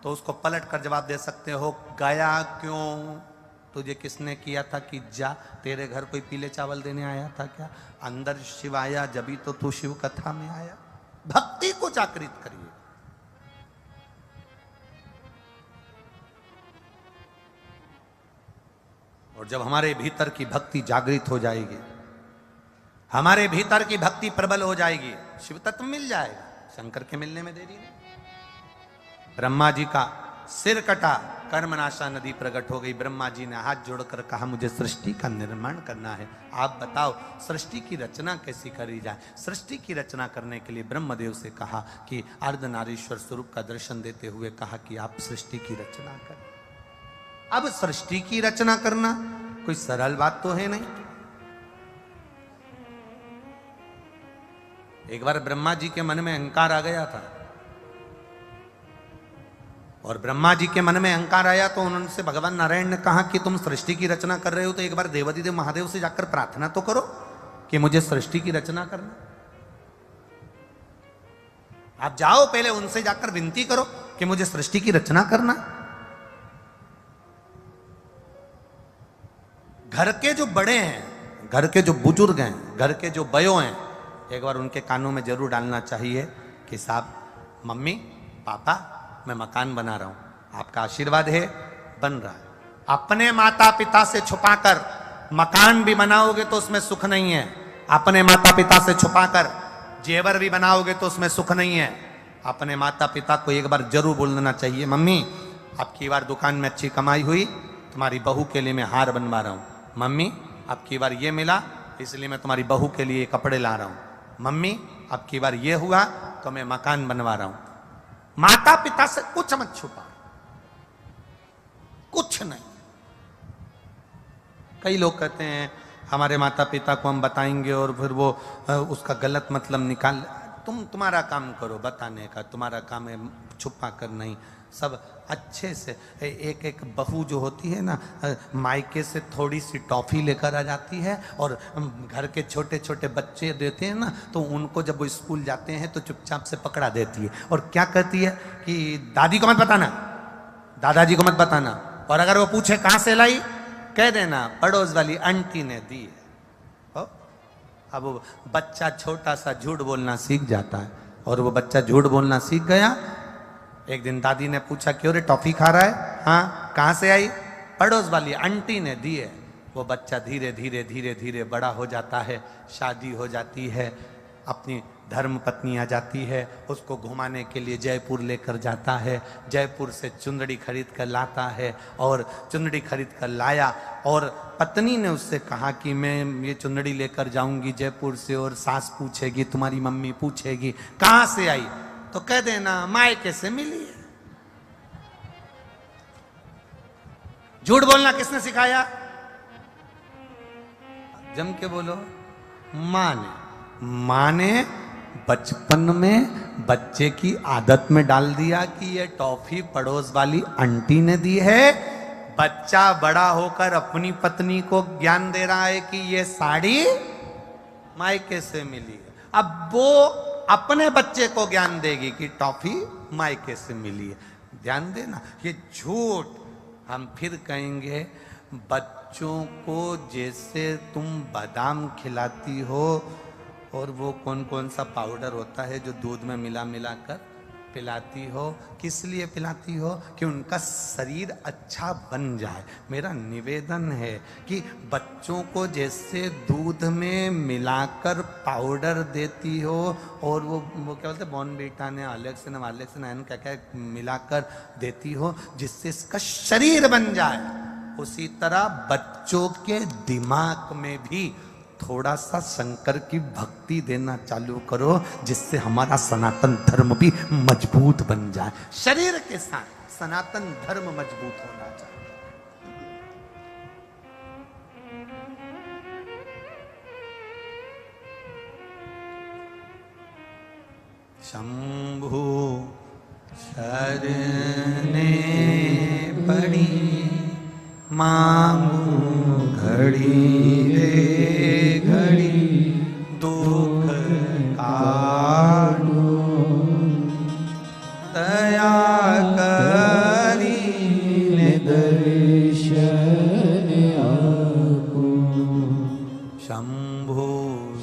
तो उसको पलट कर जवाब दे सकते हो। गया क्यों? तुझे किसने किया था कि जा? तेरे घर कोई पीले चावल देने आया था क्या? अंदर शिव आया जभी तो तू शिव कथा में आया। भक्ति को जागृत करिए। और जब हमारे भीतर की भक्ति जागृत हो जाएगी, हमारे भीतर की भक्ति प्रबल हो जाएगी, शिव तत्व मिल जाएगा। शंकर के मिलने में देरी नहीं। ब्रह्मा जी का सिर कटा, कर्मनाशा नदी प्रकट हो गई। ब्रह्मा जी ने हाथ जोड़कर कहा मुझे सृष्टि का निर्माण करना है, आप बताओ सृष्टि की रचना कैसी करी जाए। सृष्टि की रचना करने के लिए ब्रह्मदेव से कहा कि अर्धनारीश्वर स्वरूप का दर्शन देते हुए कहा कि आप सृष्टि की रचना करें। अब सृष्टि की रचना करना कोई सरल बात तो है नहीं। एक बार ब्रह्मा जी के मन में अहंकार आ गया था, और ब्रह्मा जी के मन में अहंकार आया तो उनसे भगवान नारायण ने कहा कि तुम सृष्टि की रचना कर रहे हो तो एक बार देवादिदेव महादेव से जाकर प्रार्थना तो करो कि मुझे सृष्टि की रचना करना। आप जाओ पहले उनसे जाकर विनती करो कि मुझे सृष्टि की रचना करना। घर के जो बड़े हैं, घर के जो बुजुर्ग हैं, घर के जो बयो हैं, एक बार उनके कानों में जरूर डालना चाहिए कि साहब, मम्मी, पापा, मैं मकान बना रहा हूं, आपका आशीर्वाद है, बन रहा है। अपने माता पिता से छुपाकर मकान भी बनाओगे तो उसमें सुख नहीं है। अपने माता पिता से छुपाकर जेवर भी बनाओगे तो उसमें सुख नहीं है। अपने माता पिता को एक बार जरूर बोलना चाहिए, मम्मी आपकी बार दुकान में अच्छी कमाई हुई, तुम्हारी बहू के लिए मैं हार बनवा रहा हूं। मम्मी आपकी बार ये मिला इसलिए मैं तुम्हारी बहू के लिए कपड़े ला रहा हूं। मम्मी आपकी बार ये हुआ तो मैं मकान बनवा रहा हूं। माता पिता से कुछ मत छुपा, कुछ नहीं। कई लोग कहते हैं हमारे माता पिता को हम बताएंगे और फिर वो उसका गलत मतलब निकाल। तुम्हारा काम करो बताने का, तुम्हारा काम है छुपा कर नहीं। सब अच्छे से एक एक बहू जो होती है ना, मायके से थोड़ी सी टॉफी लेकर आ जाती है और घर के छोटे छोटे बच्चे देते हैं ना, तो उनको जब वो स्कूल जाते हैं तो चुपचाप से पकड़ा देती है और क्या कहती है कि दादी को मत बताना, दादाजी को मत बताना। और अगर वो पूछे कहाँ से लाई, कह देना पड़ोस वाली आंटी ने दी है। अब वो बच्चा छोटा सा झूठ बोलना सीख जाता है, और वो बच्चा झूठ बोलना सीख गया। एक दिन दादी ने पूछा क्यों रे टॉफी खा रहा है? हाँ, कहाँ से आई? पड़ोस वाली आंटी ने दी है। वो बच्चा धीरे धीरे धीरे धीरे बड़ा हो जाता है, शादी हो जाती है, अपनी धर्म पत्नी आ जाती है, उसको घुमाने के लिए जयपुर लेकर जाता है, जयपुर से चुंदड़ी खरीद कर लाता है, और चुंदड़ी खरीद कर लाया और पत्नी ने उससे कहा कि मैं ये चुंदड़ी लेकर जाऊंगी जयपुर से, और सास पूछेगी, तुम्हारी मम्मी पूछेगी कहाँ से आई, तो कह देना मायके से मिली है। झूठ बोलना किसने सिखाया? जम के बोलो, माँ ने बचपन में बच्चे की आदत में डाल दिया कि ये टॉफी पड़ोस वाली आंटी ने दी है। बच्चा बड़ा होकर अपनी पत्नी को ज्ञान दे रहा है कि ये साड़ी मायके से मिली है। अब वो अपने बच्चे को ज्ञान देगी कि टॉफी मायके से मिली है। ध्यान देना, ये झूठ हम फिर कहेंगे। बच्चों को जैसे तुम बादाम खिलाती हो, और वो कौन कौन सा पाउडर होता है जो दूध में मिला मिला कर पिलाती हो, किस लिए पिलाती हो? कि उनका शरीर अच्छा बन जाए। मेरा निवेदन है कि बच्चों को जैसे दूध में मिलाकर पाउडर देती हो, और वो क्या बोलते हैं बॉर्नवीटा ने अलग से क्या क्या मिलाकर देती हो जिससे इसका शरीर बन जाए, उसी तरह बच्चों के दिमाग में भी थोड़ा सा शंकर की भक्ति देना चालू करो, जिससे हमारा सनातन धर्म भी मजबूत बन जाए। शरीर के साथ सनातन धर्म मजबूत होना चाहिए। शंभु शरणे पड़ी मांगू घड़ी रे घड़ी, दुख काटो दया करी दर्शन आपको। शंभो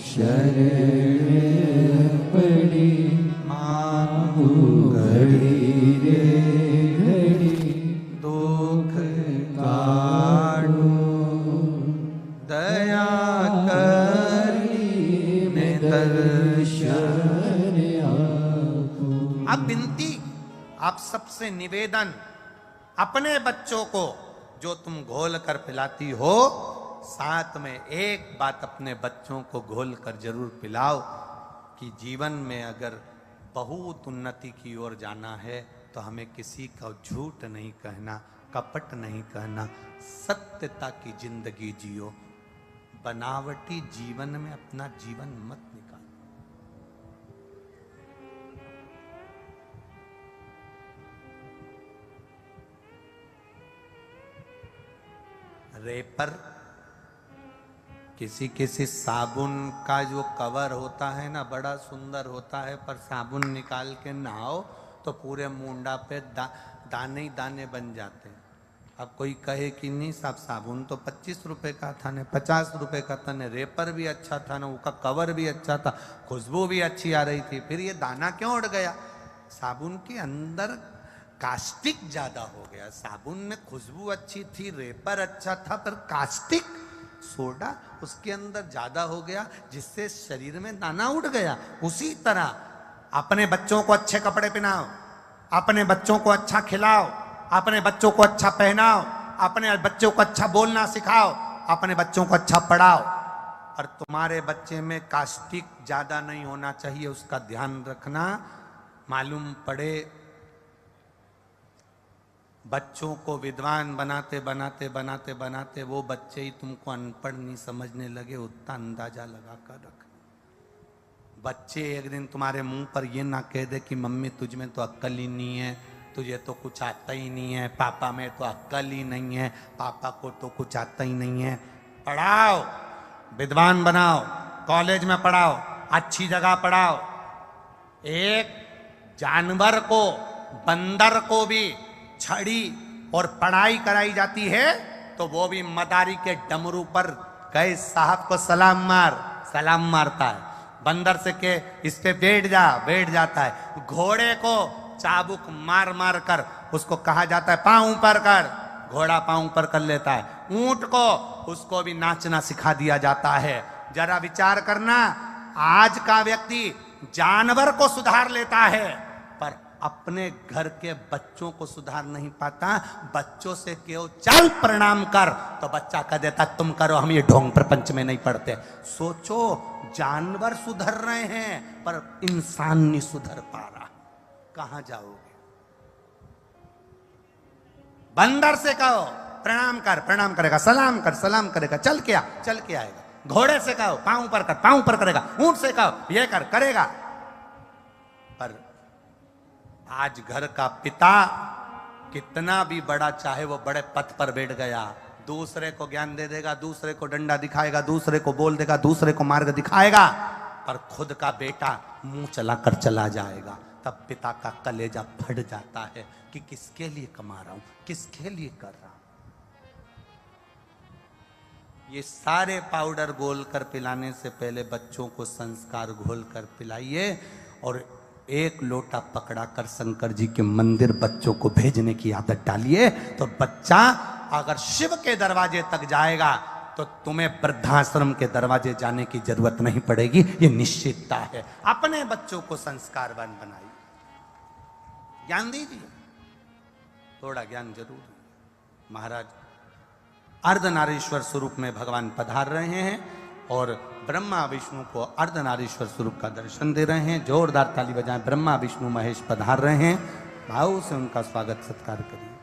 शरण पड़ी घड़ी रे घड़ी दुख काटू दया करी में दर्शन आपू। अब विनती, आप सबसे निवेदन, अपने बच्चों को जो तुम घोल कर पिलाती हो, साथ में एक बात अपने बच्चों को घोल कर जरूर पिलाओ कि जीवन में अगर बहुत उन्नति की ओर जाना है तो हमें किसी का झूठ नहीं कहना, कपट नहीं कहना, सत्यता की जिंदगी जियो, बनावटी जीवन में अपना जीवन मत निकालो। रेपर, किसी किसी साबुन का जो कवर होता है ना बड़ा सुंदर होता है, पर साबुन निकाल के नहाओ तो पूरे मुंडा पे दाने ही दाने बन जाते हैं। अब कोई कहे कि नहीं साहब साबुन तो 25 रुपए का था ने 50 रुपए का था ने, रेपर भी अच्छा था ना, उसका कवर भी अच्छा था, खुशबू भी अच्छी आ रही थी, फिर ये दाना क्यों उड़ गया? साबुन के अंदर कास्टिक ज्यादा हो गया। साबुन में खुशबू अच्छी थी, रेपर अच्छा था, पर कास्टिक सोडा उसके अंदर ज्यादा हो गया, जिससे शरीर में दाना उड़ गया। उसी तरह अपने बच्चों को अच्छे कपड़े पहनाओ, अपने बच्चों को अच्छा खिलाओ, अपने बच्चों को अच्छा पहनाओ, अपने बच्चों को अच्छा बोलना सिखाओ, अपने बच्चों को अच्छा पढ़ाओ, और तुम्हारे बच्चे में कास्टिक ज्यादा नहीं होना चाहिए, उसका ध्यान रखना। मालूम पड़े बच्चों को विद्वान बनाते बनाते बनाते बनाते वो बच्चे ही तुमको अनपढ़ नहीं समझने लगे, उतना अंदाजा लगा कर रख। बच्चे एक दिन तुम्हारे मुंह पर ये ना कह दे कि मम्मी तुझ में तो अक्ल ही नहीं है, तुझे तो कुछ आता ही नहीं है, पापा में तो अक्ल ही नहीं है, पापा को तो कुछ आता ही नहीं है। पढ़ाओ, विद्वान बनाओ, कॉलेज में पढ़ाओ, अच्छी जगह पढ़ाओ। एक जानवर को, बंदर को भी छड़ी और पढ़ाई कराई जाती है तो वो भी मदारी के डमरू पर गए साहब को सलाम मार, सलाम मारता है। बंदर से के इस पे बैठ जा, बैठ जाता है। घोड़े को चाबुक मार मार कर उसको कहा जाता है पांव ऊपर कर, घोड़ा पांव ऊपर कर लेता है। ऊंट को उसको भी नाचना सिखा दिया जाता है। जरा विचार करना, आज का व्यक्ति जानवर को सुधार लेता है पर अपने घर के बच्चों को सुधार नहीं पाता। बच्चों से क्यों चल प्रणाम कर तो बच्चा कह देता तुम करो, हम ये ढोंग प्रपंच में नहीं पढ़ते। सोचो, जानवर सुधर रहे हैं पर इंसान नहीं सुधर पा रहा, कहां जाओगे? बंदर से कहो प्रणाम कर, प्रणाम करेगा, सलाम कर, सलाम करेगा, चल के आ, चल के आएगा। घोड़े से कहो पांव पर कर, पांव पर करेगा। ऊंट से कहो ये कर, करेगा। पर आज घर का पिता कितना भी बड़ा चाहे वो बड़े पद पर बैठ गया, दूसरे को ज्ञान दे देगा, दूसरे को डंडा दिखाएगा, दूसरे को बोल देगा, दूसरे को मार्ग दिखाएगा, पर खुद का बेटा मुंह चला कर चला जाएगा। तब पिता का कलेजा फट जाता है कि किसके लिए कमा रहा हूं, किसके लिए कर रहा हूं। ये सारे पाउडर घोल कर पिलाने से पहले बच्चों को संस्कार घोल कर पिलाइए, और एक लोटा पकड़ा कर शंकर जी के मंदिर बच्चों को भेजने की आदत डालिए। तो बच्चा अगर शिव के दरवाजे तक जाएगा तो तुम्हें वृद्धाश्रम के दरवाजे जाने की जरूरत नहीं पड़ेगी, ये निश्चितता है। अपने बच्चों को संस्कारवान बनाइए, ज्ञान दीजिए, थोड़ा ज्ञान जरूर। महाराज अर्धनारीश्वर स्वरूप में भगवान पधार रहे हैं और ब्रह्मा विष्णु को अर्धनारीश्वर स्वरूप का दर्शन दे रहे हैं। जोरदार ताली बजाएं, ब्रह्मा विष्णु महेश पधार रहे हैं। भाव से उनका स्वागत सत्कार करिए।